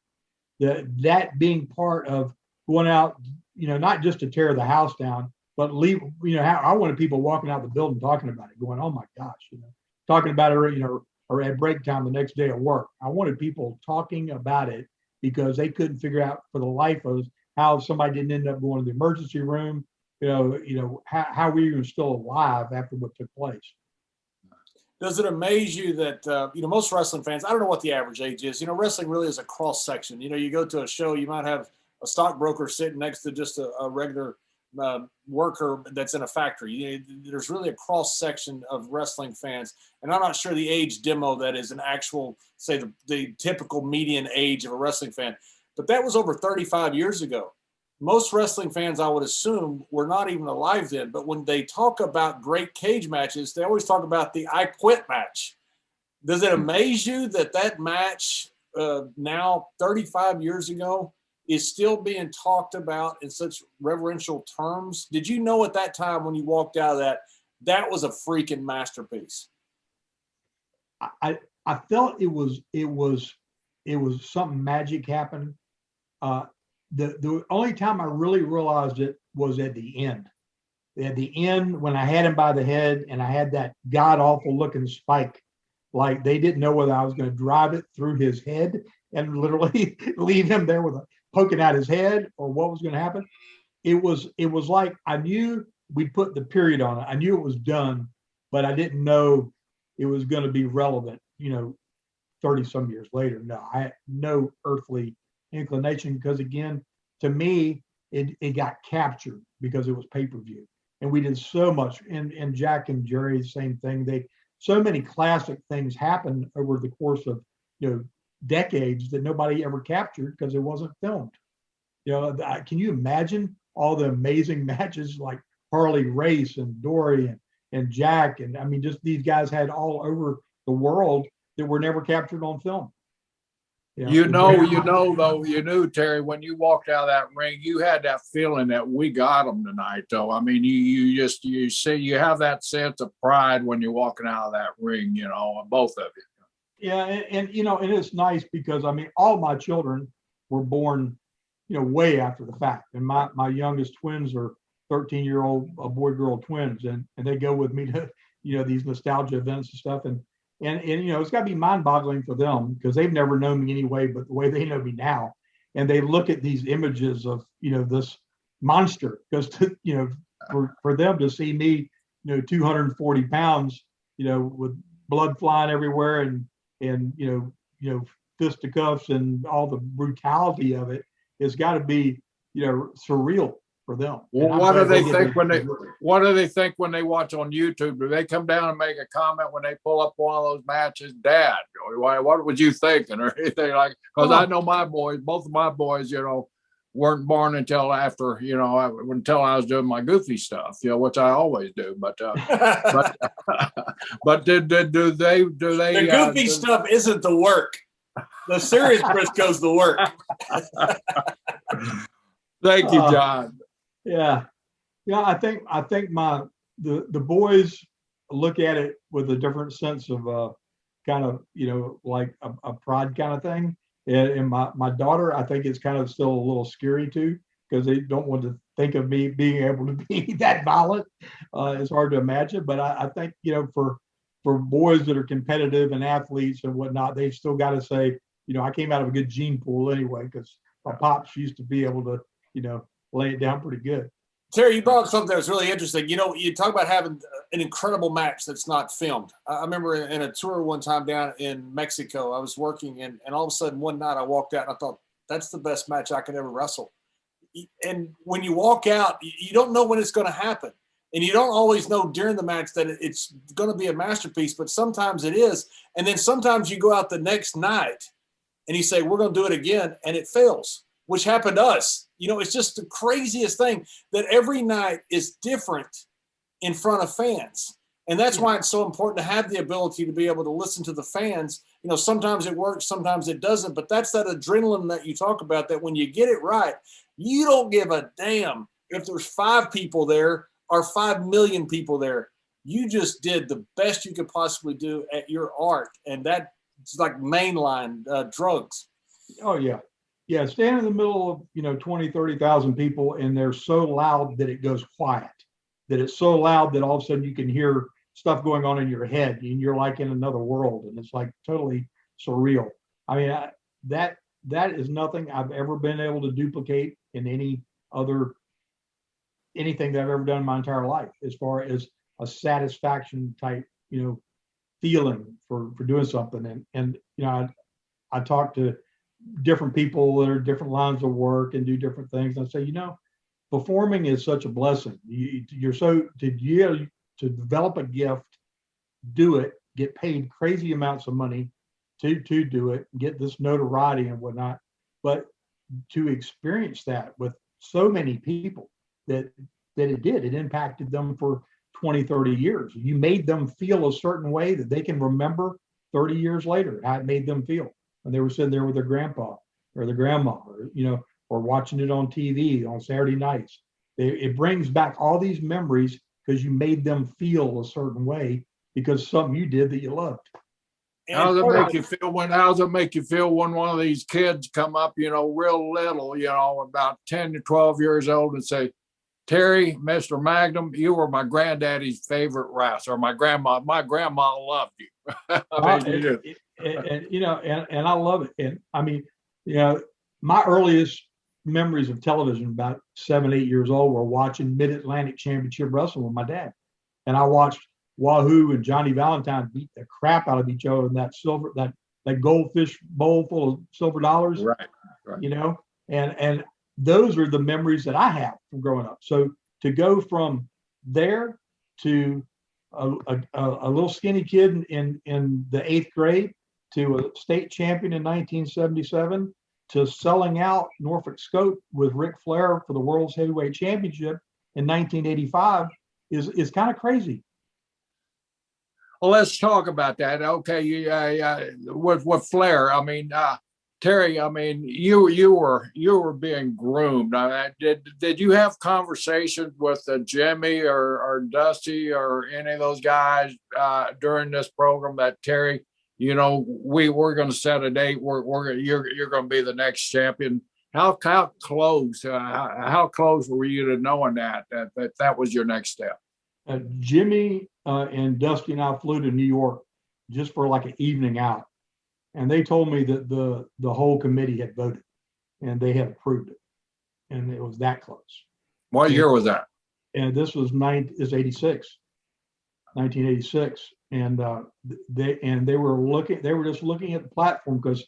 That being part of going out, not just to tear the house down, but leave, I wanted people walking out the building talking about it, going, "Oh my gosh," talking about it, or at break time the next day at work. I wanted people talking about it because they couldn't figure out for the life of us how somebody didn't end up going to the emergency room, how we were still alive after what took place. Does it amaze you that, most wrestling fans, I don't know what the average age is, wrestling really is a cross section. You go to a show, you might have a stockbroker sitting next to just a regular worker that's in a factory. There's really a cross section of wrestling fans, and I'm not sure the age demo that is an actual, say, the typical median age of a wrestling fan, but that was over 35 years ago. Most wrestling fans, I would assume, were not even alive then, but when they talk about great cage matches, they always talk about the I Quit match. Does it amaze you that match now 35 years ago is still being talked about in such reverential terms? Did you know at that time when you walked out of that was a freaking masterpiece? I felt it was something magic happened. The only time I really realized it was at the end. At the end, when I had him by the head and I had that god awful looking spike, like they didn't know whether I was going to drive it through his head and literally leave him there with poking out his head, or what was going to happen. It was like I knew we'd put the period on it. I knew it was done, but I didn't know it was going to be relevant, 30 some years later. No, I had no earthly inclination, because again, to me, it got captured because it was pay-per-view. And we did so much, and Jack and Jerry, the same thing. So many classic things happened over the course of, decades that nobody ever captured because it wasn't filmed. Can you imagine all the amazing matches like Harley Race and Dory and Jack? And I mean, just these guys had all over the world that were never captured on film. You knew, Terry, when you walked out of that ring, you had that feeling that we got them tonight, though. I mean, you see, you have that sense of pride when you're walking out of that ring, both of you. Yeah. And it's nice because, I mean, all my children were born, way after the fact. And my youngest twins are 13-year-old boy-girl twins. And they go with me to, these nostalgia events and stuff. And it's got to be mind-boggling for them because they've never known me anyway, but the way they know me now. and they look at these images of, this monster, because for them to see me, 240 pounds, with blood flying everywhere, and fisticuffs and all the brutality of it, has got to be, surreal for them. Well, what do they think when they watch on YouTube? Do they come down and make a comment when they pull up one of those matches? Dad, what was you thinking, or anything like? Because I know my boys, both of my boys, weren't born until after, until I was doing my goofy stuff, which I always do. But but do they? The goofy stuff isn't the work. The serious Brisco's the work. Thank you, John. Yeah. I think the boys look at it with a different sense of kind of, like a pride kind of thing. And my daughter, I think, is kind of still a little scary too, because they don't want to think of me being able to be that violent. It's hard to imagine, but I think, for boys that are competitive and athletes and whatnot, they've still got to say, I came out of a good gene pool anyway, because my pops used to be able to, lay it down pretty good. Terry, you brought up something that was really interesting. You talk about having an incredible match that's not filmed. I remember in a tour one time down in Mexico, I was working, and all of a sudden one night I walked out and I thought, that's the best match I could ever wrestle. And when you walk out, you don't know when it's going to happen. And you don't always know during the match that it's going to be a masterpiece, but sometimes it is. And then sometimes you go out the next night and you say, we're going to do it again, and it fails, which happened to us. It's just the craziest thing that every night is different in front of fans. And that's why it's so important to have the ability to be able to listen to the fans. Sometimes it works, sometimes it doesn't, but that's that adrenaline that you talk about, that when you get it right, you don't give a damn if there's 5 people there or 5 million people there. You just did the best you could possibly do at your art. And that's like mainline drugs. Oh, yeah. Yeah, stand in the middle of, 20, 30,000 people, and they're so loud that it goes quiet, that it's so loud that all of a sudden you can hear stuff going on in your head, and you're like in another world, and it's like totally surreal. I mean, that is nothing I've ever been able to duplicate in anything that I've ever done in my entire life, as far as a satisfaction type, feeling for doing something. And I talk to different people that are different lines of work and do different things. And I say, performing is such a blessing. You're so to develop a gift, do it, get paid crazy amounts of money to do it, get this notoriety and whatnot. But to experience that with so many people that it impacted them for 20, 30 years. You made them feel a certain way that they can remember 30 years later, how it made them feel when they were sitting there with their grandpa or their grandma, or watching it on TV on Saturday nights. It brings back all these memories because you made them feel a certain way because something you did that you loved. How does it make you feel when one of these kids come up, real little, about 10 to 12 years old, and say, Terry, Mr. Magnum, you were my granddaddy's favorite wrestler. Or my grandma loved you. And I love it. And I mean, my earliest memories of television, about 7, 8 years old, were watching Mid-Atlantic Championship Wrestling with my dad. And I watched Wahoo and Johnny Valentine beat the crap out of each other in that goldfish bowl full of silver dollars. Right. And those are the memories that I have from growing up. So to go from there to a little skinny kid in the 8th grade to a state champion in 1977 to selling out Norfolk Scope with Ric Flair for the World's Heavyweight Championship in 1985 is kind of crazy. Well, let's talk about that. Okay, with Flair. I mean, Terry. I mean, you were being groomed. Did you have conversations with Jimmy or Dusty or any of those guys during this program that Terry, we're going to set a date. You're going to be the next champion. How close were you to knowing that was your next step? Jimmy and Dusty and I flew to New York just for like an evening out, and they told me that the whole committee had voted, and they had approved it, and it was that close. What year was that? And this was 1986, and they were just looking at the platform, because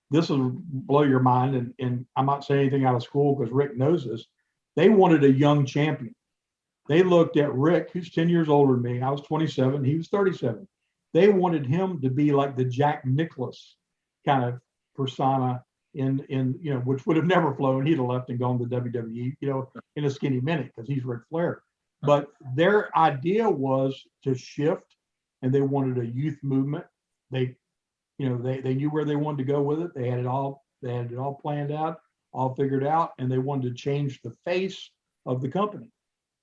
this will blow your mind, and I'm not saying anything out of school because Rick knows this. They wanted a young champion. They looked at Rick, who's 10 years older than me. I was 27, he was 37. They wanted him to be like the Jack Nicklaus kind of persona in which would have never flown. He'd have left and gone to WWE, in a skinny minute, because he's Ric Flair. But their idea was to shift, and they wanted a youth movement. They knew where they wanted to go with it. They had it all planned out, all figured out, and they wanted to change the face of the company.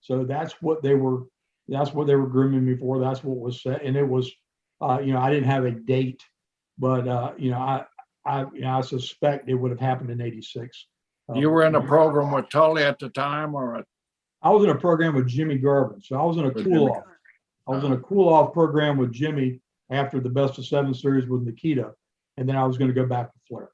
So that's what they were grooming me for. That's what was set. And it was, I didn't have a date, but I suspect it would have happened in '86. You were in a program with Tully at the time, or? I was in a program with Jimmy Garvin. So I was in a cool off. I was in a cool off program with Jimmy after the Best of 7 series with Nikita, and then I was going to go back to Flair.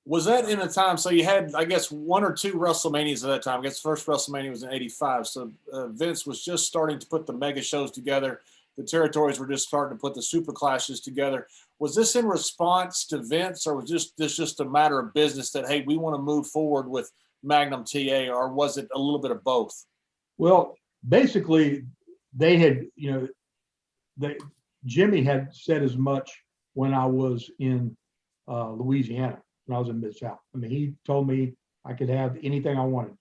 Was that in a time, so you had, I guess, 1 or 2 WrestleManias at that time. I guess the first WrestleMania was in '85. So Vince was just starting to put the mega shows together. The territories were just starting to put the super clashes together. Was this in response to Vince, or was this just a matter of business that, hey, we want to move forward with Magnum TA, or was it a little bit of both? Well, basically, they had, Jimmy had said as much when I was in Louisiana, when I was in Mid-South. I mean, he told me I could have anything I wanted.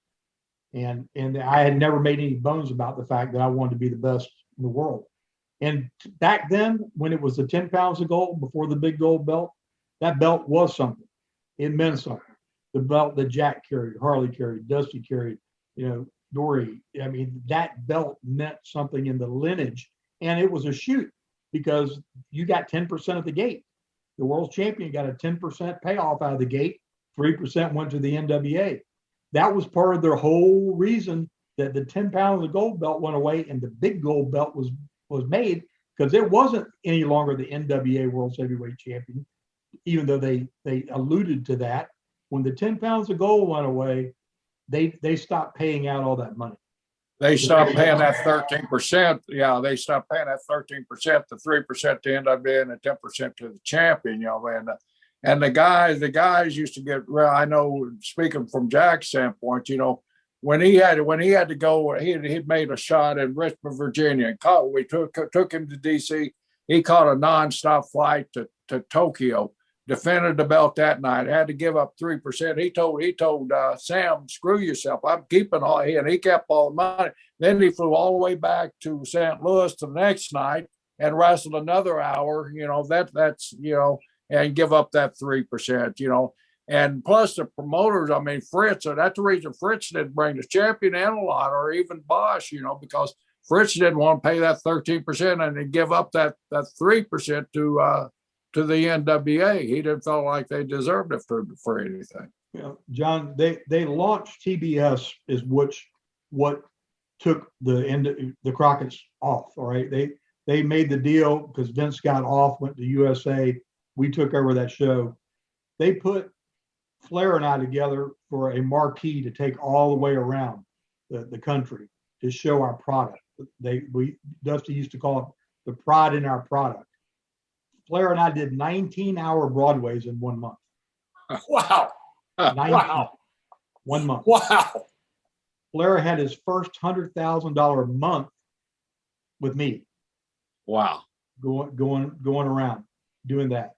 And I had never made any bones about the fact that I wanted to be the best in the world. And back then, when it was the 10 pounds of gold before the big gold belt, that belt was something. It meant something. The belt that Jack carried, Harley carried, Dusty carried, Dory. I mean, that belt meant something in the lineage. And it was a shoot, because you got 10% of the gate. The world champion got a 10% payoff out of the gate. 3% went to the NWA. That was part of their whole reason that the 10 pounds of gold belt went away and the big gold belt was made, because it wasn't any longer the NWA World Heavyweight Champion, even though they alluded to that. When the 10 pounds of gold went away, they stopped paying out all that money. They stopped paying that 13%. Yeah, they stopped paying that 13%, the 3% to NWA and the 10% to the champion, and the guys used to get, well, I know, speaking from Jack's standpoint, when he had to go, he'd made a shot in Richmond, Virginia, and we took him to DC. He caught a nonstop flight to Tokyo, defended the belt that night, had to give up 3%. He told Sam, screw yourself, I'm keeping all, and he kept all the money. Then he flew all the way back to St. Louis the next night and wrestled another hour, and give up that 3%, and plus the promoters, I mean, Fritz, so that's the reason Fritz didn't bring the champion in a lot, or even Bosch, because Fritz didn't want to pay that 13% and then give up that 3% to the NWA. He didn't feel like they deserved it for anything. John, they launched TBS is what took the Crockett's off. All right, they made the deal because Vince got off, went to USA. We took over that show. They put Flair and I together for a marquee to take all the way around the country to show our product. Dusty used to call it the pride in our product. Flair and I did 19-hour Broadways in 1 month. Wow. 19, wow. 1 month. Wow. Flair had his first $100,000 month with me. Wow. Going around doing that.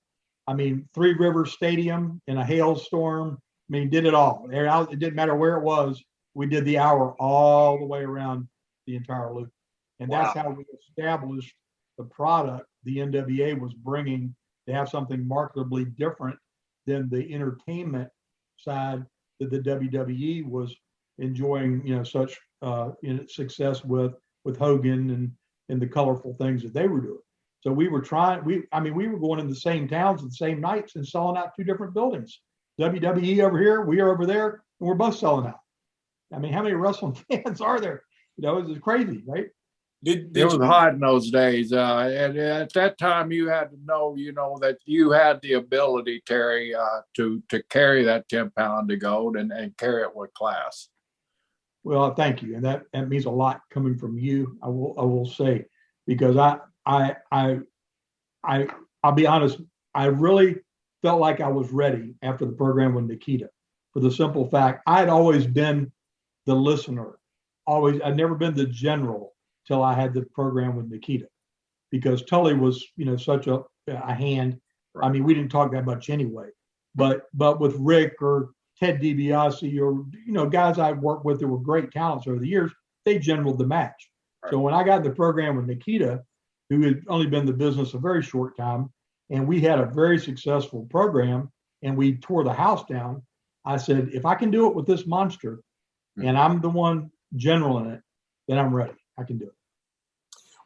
I mean, Three Rivers Stadium in a hailstorm. I mean, did it all. It didn't matter where it was. We did the hour all the way around the entire loop. And that's how we established the product the NWA was bringing, to have something marketably different than the entertainment side that the WWE was enjoying, such success with Hogan and the colorful things that they were doing. So we were we were going in the same towns at the same nights and selling out 2 different buildings. WWE over here, we are over there, and we're both selling out. I mean, how many wrestling fans are there? It's crazy, right? It was hot in those days. And at that time, you had to know, that you had the ability, Terry, to carry that 10-pound of gold and carry it with class. Well, thank you, and that means a lot coming from you. I will say, because I'll be honest, I really felt like I was ready after the program with Nikita, for the simple fact I'd always been the listener. I'd never been the general till I had the program with Nikita, because Tully was, such a hand. I mean, we didn't talk that much anyway, but with Rick or Ted DiBiase or, guys I've worked with that were great talents over the years, they generaled the match. Right. So when I got in the program with Nikita, who had only been in the business a very short time, and we had a very successful program and we tore the house down, I said, if I can do it with this monster and I'm the one generaling it, then I'm ready. I can do it.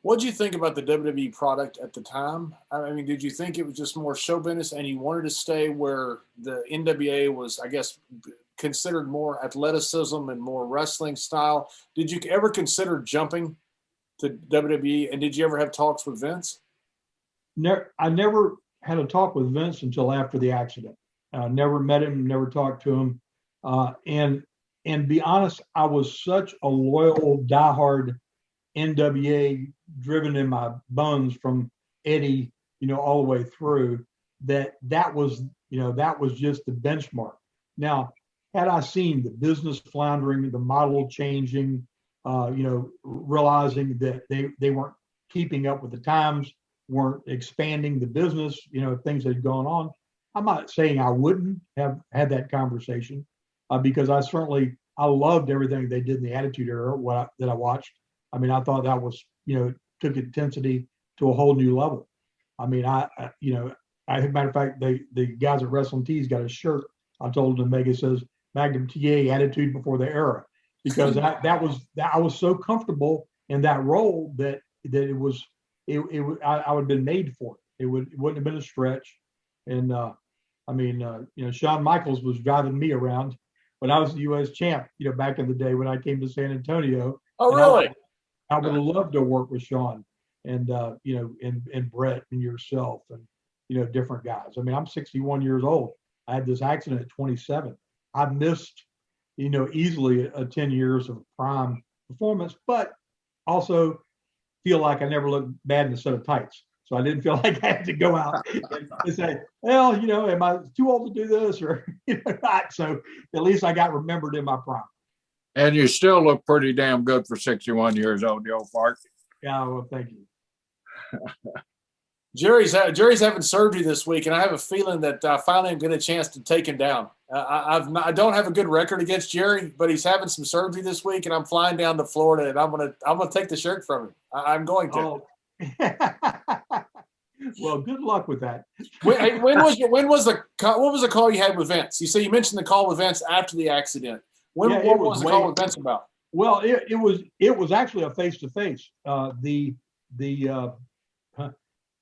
What did you think about the WWE product at the time? I mean, did you think it was just more show business and you wanted to stay where the NWA was, I guess, considered more athleticism and more wrestling style? Did you ever consider jumping to WWE, and did you ever have talks with Vince? I never had a talk with Vince until after the accident. Never met him, never talked to him. And be honest, I was such a loyal, diehard NWA, driven in my bones from Eddie, all the way through, that was just the benchmark. Now, had I seen the business floundering, the model changing, realizing that they weren't keeping up with the times, weren't expanding the business, things that had gone on, I'm not saying I wouldn't have had that conversation, because I loved everything they did in the Attitude Era, that I watched. I mean, I thought that was, took intensity to a whole new level. I mean, matter of fact, the guys at Wrestling Tees got a shirt. I told them to make it says Magnum TA, Attitude Before the Era, because I was so comfortable in that role that I would have been made for it. It wouldn't have been a stretch. And Shawn Michaels was driving me around when I was the U.S. champ, back in the day when I came to San Antonio. Oh, really? I would have loved to work with Shawn and and Brett and yourself and different guys. I mean, I'm 61 years old. I had this accident at 27. I missed easily 10 years of prime performance, but also feel like I never looked bad in a set of tights. So I didn't feel like I had to go out and say, well, am I too old to do this or not? So at least I got remembered in my prime. And you still look pretty damn good for 61 years old, the old fart. Yeah, well, thank you. Jerry's having surgery this week, and I have a feeling that finally I'm getting a chance to take him down. I don't have a good record against Jerry, but he's having some surgery this week, and I'm flying down to Florida, and I'm gonna take the shirt from him. I'm going to. Oh. Well, good luck with that. What was the call you had with Vince? You mentioned the call with Vince after the accident. What was the call with Vince about? Well, it was actually a face-to-face. The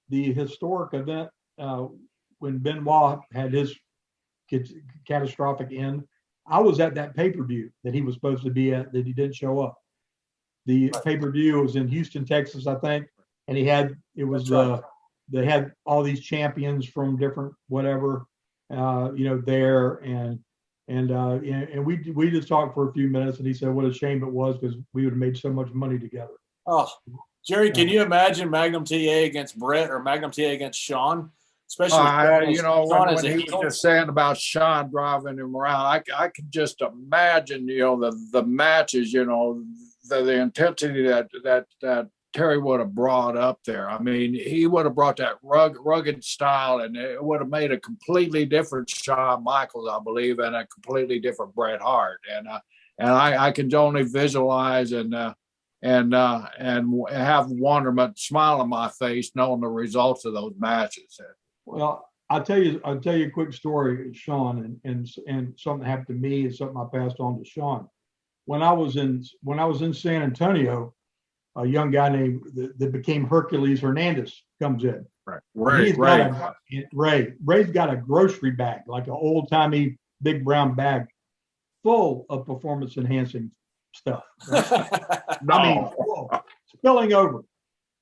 historic event when Benoit had his catastrophic end, I was at that pay-per-view that he was supposed to be at that he didn't show up. The pay-per-view was in Houston, Texas, I think, and they had all these champions from different whatever, there, and we just talked for a few minutes, and he said what a shame it was because we would have made so much money together. Oh, Jerry, can you imagine Magnum TA against Brett or Magnum TA against Shawn? Especially when he was just saying about Shawn driving him around, I can just imagine, the matches, the intensity that Terry would have brought up there. I mean, he would have brought that rugged style, and it would have made a completely different Shawn Michaels, I believe, and a completely different Bret Hart. And I can only visualize and have wonderment, smile on my face, knowing the results of those matches. Well, I'll tell you a quick story, Shawn, and something happened to me and something I passed on to Shawn. When I was in San Antonio, a young guy named that became Hercules Hernandez comes in. Right. Ray's got a grocery bag, like an old-timey big brown bag, full of performance-enhancing stuff. Right? No. I mean, spilling over.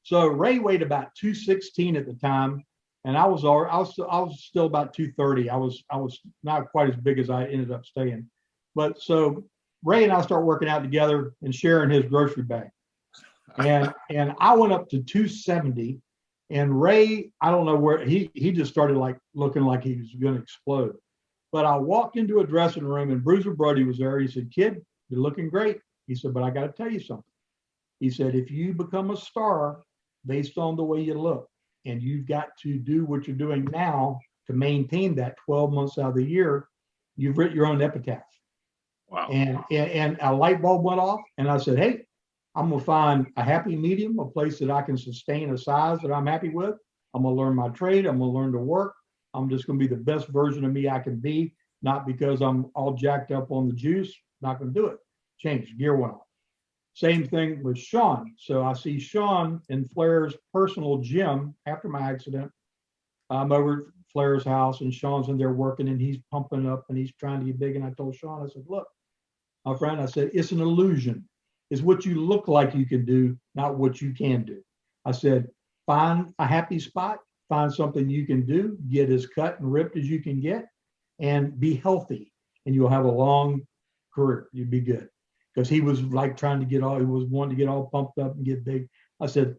So Ray weighed about 216 at the time, and I was still about 230. I was not quite as big as I ended up staying. But so Ray and I start working out together and sharing his grocery bag. And I went up to 270, and Ray, I don't know where he just started like looking like he was going to explode. But I walked into a dressing room and Bruiser Brody was there. He said, "Kid, you're looking great." He said, "But I got to tell you something." He said, "If you become a star based on the way you look, and you've got to do what you're doing now to maintain that 12 months out of the year, you've written your own epitaph." Wow. And a light bulb went off, and I said, "Hey, I'm gonna find a happy medium, a place that I can sustain a size that I'm happy with. I'm gonna learn my trade. I'm gonna learn to work. I'm just gonna be the best version of me I can be, not because I'm all jacked up on the juice. Not gonna do it." Change, gear went off. Same thing with Sean. So I see Sean in Flair's personal gym after my accident. I'm over at Flair's house, and Sean's in there working, and he's pumping up and he's trying to get big. And I told Sean, I said, "Look, my friend," I said, "it's an illusion. It's what you look like you can do, not what you can do." I said, "Find a happy spot, find something you can do, get as cut and ripped as you can get, and be healthy, and you'll have a long career. You'll be good." Because he was like trying to he was wanting to get all pumped up and get big. I said,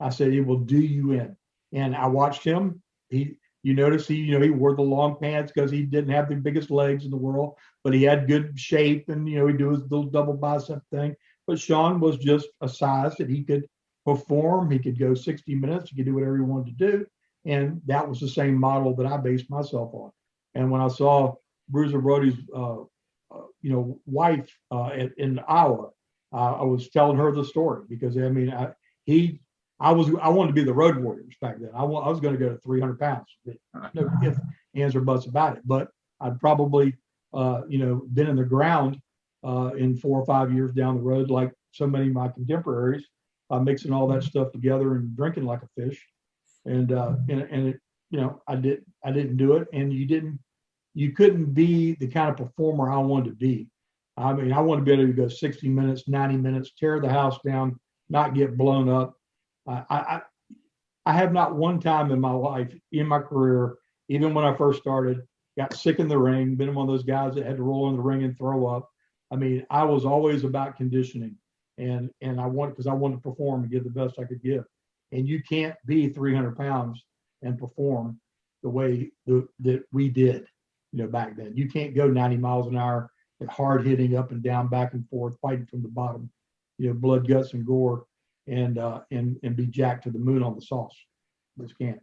"It will do you in." And I watched him. You notice he wore the long pants because he didn't have the biggest legs in the world, but he had good shape, and he'd do his little double bicep thing. But Sean was just a size that he could perform. He could go 60 minutes. He could do whatever he wanted to do. And that was the same model that I based myself on. And when I saw Bruiser Brody's wife in Iowa, I was telling her the story because I wanted to be the road warriors back then. I was going to go to 300 pounds. No ifs, ands, or buts about it. But I'd probably been in the ground in 4 or 5 years down the road, like so many of my contemporaries, mixing all that stuff together and drinking like a fish. And I didn't do it, and you couldn't be the kind of performer I wanted to be. I mean, I wanted to be able to go 60 minutes, 90 minutes, tear the house down, not get blown up. I have not one time in my life, in my career, even when I first started, got sick in the ring, been one of those guys that had to roll in the ring and throw up. I mean, I was always about conditioning, and because I wanted to perform and give the best I could give. And you can't be 300 pounds and perform the way that we did, back then. You can't go 90 miles an hour at hard hitting up and down, back and forth, fighting from the bottom, blood, guts, and gore, and be jacked to the moon on the sauce. Just can't.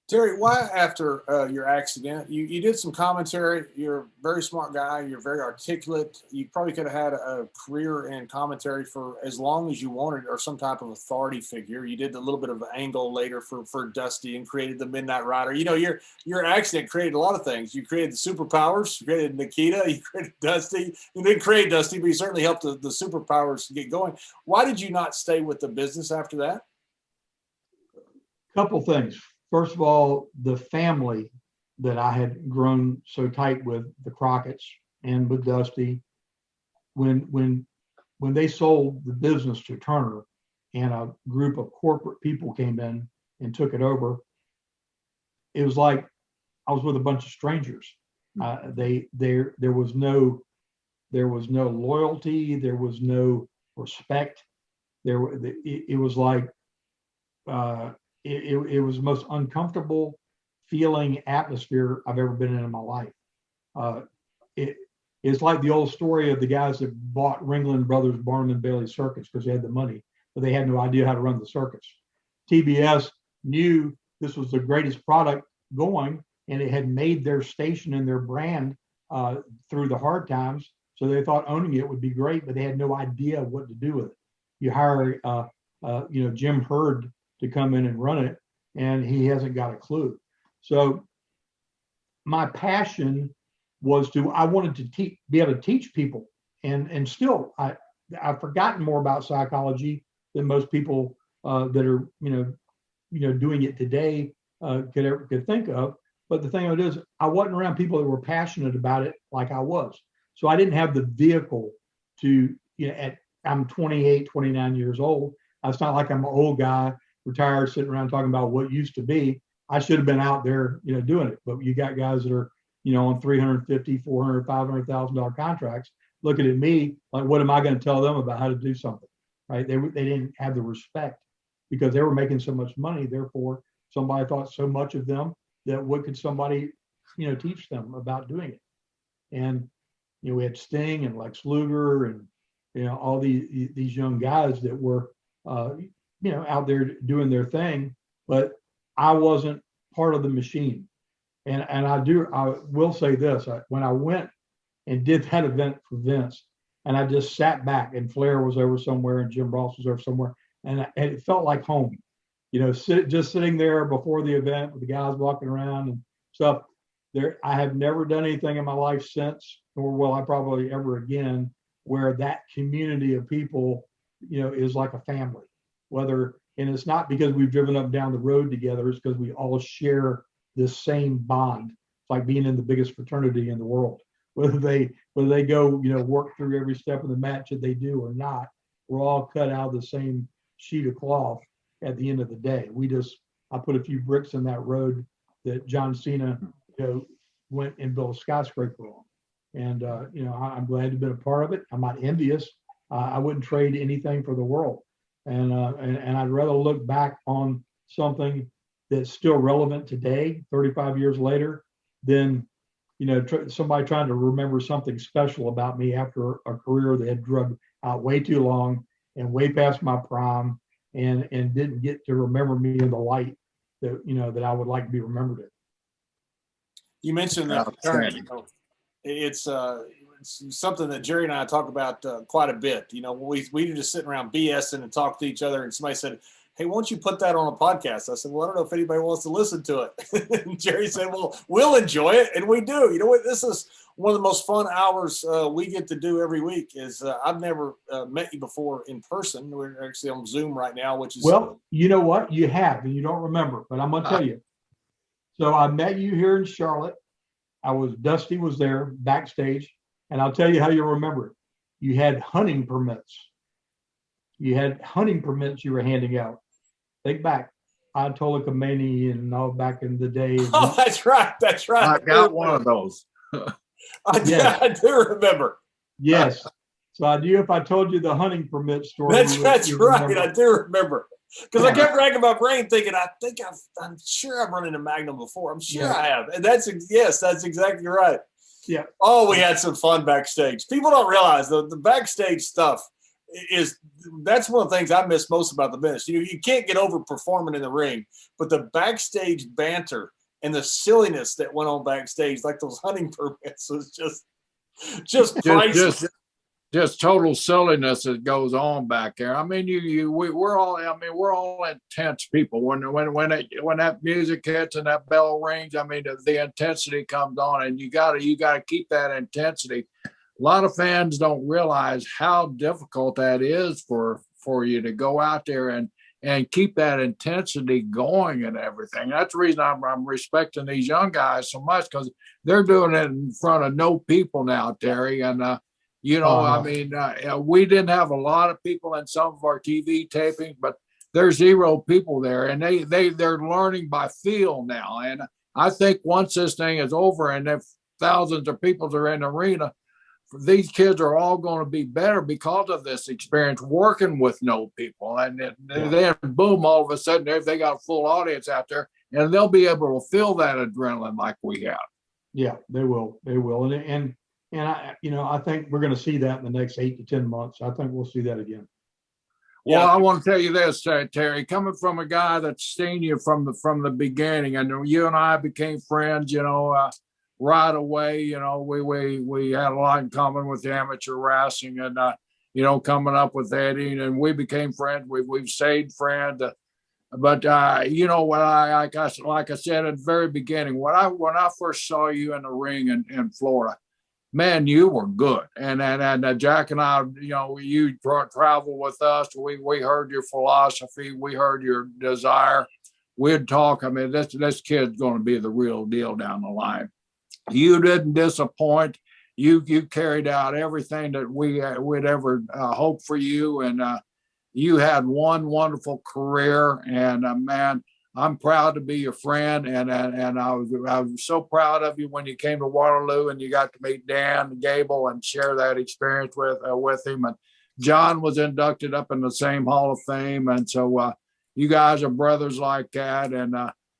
Terry, why after your accident, you did some commentary. You're a very smart guy. You're very articulate. You probably could have had a career in commentary for as long as you wanted, or some type of authority figure. You did a little bit of angle later for Dusty and created the Midnight Rider. Your accident created a lot of things. You created the superpowers. You created Nikita. You created Dusty. You didn't create Dusty, but you certainly helped the superpowers get going. Why did you not stay with the business after that? Couple things. First of all, the family that I had grown so tight with, the Crockett's and with Dusty, when they sold the business to Turner and a group of corporate people came in and took it over, it was like I was with a bunch of strangers. There was no loyalty, there was no respect. It was like it was the most uncomfortable feeling atmosphere I've ever been in my life. It's like the old story of the guys that bought Ringling Brothers Barnum and Bailey Circus because they had the money, but they had no idea how to run the circus. TBS knew this was the greatest product going, and it had made their station and their brand through the hard times. So they thought owning it would be great, but they had no idea what to do with it. You hire, Jim Hurd to come in and run it, and he hasn't got a clue. So my passion was I wanted to be able to teach people, and still I've forgotten more about psychology than most people that are doing it today could think of. But the thing of it is, I wasn't around people that were passionate about it like I was. So I didn't have the vehicle to, I'm 28, 29 years old. It's not like I'm an old guy, retired, sitting around talking about what used to be. I should have been out there, doing it. But you got guys that are, on $350,000, $400,000, $500,000 contracts looking at me like, what am I going to tell them about how to do something? Right? They didn't have the respect because they were making so much money. Therefore, somebody thought so much of them that what could somebody, teach them about doing it? And we had Sting and Lex Luger and all these young guys that were out there doing their thing, but I wasn't part of the machine. And I will say this: when I went and did that event for Vince, and I just sat back, and Flair was over somewhere, and Jim Ross was over somewhere, and it felt like home. Just sitting there before the event with the guys walking around and stuff. I have never done anything in my life since, nor will I probably ever again, where that community of people, is like a family. And it's not because we've driven up and down the road together, it's because we all share this same bond. It's like being in the biggest fraternity in the world. Whether they go, work through every step of the match that they do or not, we're all cut out of the same sheet of cloth at the end of the day. I put a few bricks in that road that John Cena, went and built a skyscraper on. And, I'm glad to have been a part of it. I'm not envious. I wouldn't trade anything for the world. And I'd rather look back on something that's still relevant today, 35 years later, than, somebody trying to remember something special about me after a career that had drug out way too long and way past my prime and didn't get to remember me in the light that, that I would like to be remembered in. You mentioned that fraternity. It's something that Jerry and I talk about quite a bit. We were just sitting around BSing and talk to each other, and somebody said, "Hey, why don't you put that on a podcast?" I said, "Well, I don't know if anybody wants to listen to it." And Jerry said, "Well, we'll enjoy it," and we do. You know what? This is one of the most fun hours we get to do every week. I've never met you before in person. We're actually on Zoom right now, which is you know what you have, and you don't remember, but I'm gonna tell you. So I met you here in Charlotte. Dusty was there backstage, and I'll tell you how you remember it. You had hunting permits. You were handing out. Think back. Ayatollah Khomeini and all back in the day. Oh, that's right. I got one of those. I do remember. Yes. So I knew if I told you the hunting permit story. That's right. Remember. I do remember. Because I kept racking my brain thinking, I'm sure I've run into Magnum before. I'm sure I have. And that's exactly right. Yeah. Oh, we had some fun backstage. People don't realize the backstage stuff that's one of the things I miss most about the business. You can't get over performing in the ring, but the backstage banter and the silliness that went on backstage, like those hunting permits, was just priceless. Just total silliness that goes on back there. I mean, we're all intense people. When that music hits and that bell rings, I mean, the intensity comes on, and you gotta keep that intensity. A lot of fans don't realize how difficult that is for you to go out there and keep that intensity going and everything. That's the reason I'm respecting these young guys so much, because they're doing it in front of no people now, Terry, and. I mean, we didn't have a lot of people in some of our TV tapings, but there's 0 people there, and they're learning by feel now. And I think once this thing is over and if thousands of people are in the arena, these kids are all going to be better because of this experience working with no people. And then boom, all of a sudden they got a full audience out there, and they'll be able to feel that adrenaline like we have. Yeah, they will. And I think we're going to see that in the next 8 to 10 months. I think we'll see that again. Well, I want to tell you this, Terry, coming from a guy that's seen you from the beginning, and you and I became friends, right away. We had a lot in common with the amateur wrestling, and coming up with Eddie, and we became friends. We've stayed friends. But what like I said at the very beginning, when I first saw you in the ring in Florida, man, you were good. And Jack and I, you travel with us. We heard your philosophy. We heard your desire. We'd talk. I mean, this kid's going to be the real deal down the line. You didn't disappoint. You carried out everything that we'd ever hoped for you. And you had one wonderful career, and man, I'm proud to be your friend, and I was so proud of you when you came to Waterloo and you got to meet Dan Gable and share that experience with him. And John was inducted up in the same Hall of Fame, and so you guys are brothers like that. And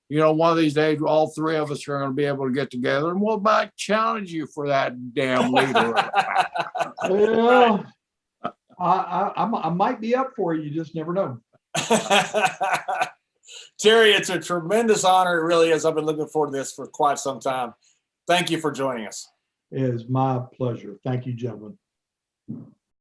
you know, one of these days, all three of us are going to be able to get together, and we'll might challenge you for that damn leader. Well, I might be up for it. You just never know. Terry, it's a tremendous honor. It really is. I've been looking forward to this for quite some time. Thank you for joining us. It is my pleasure. Thank you, gentlemen.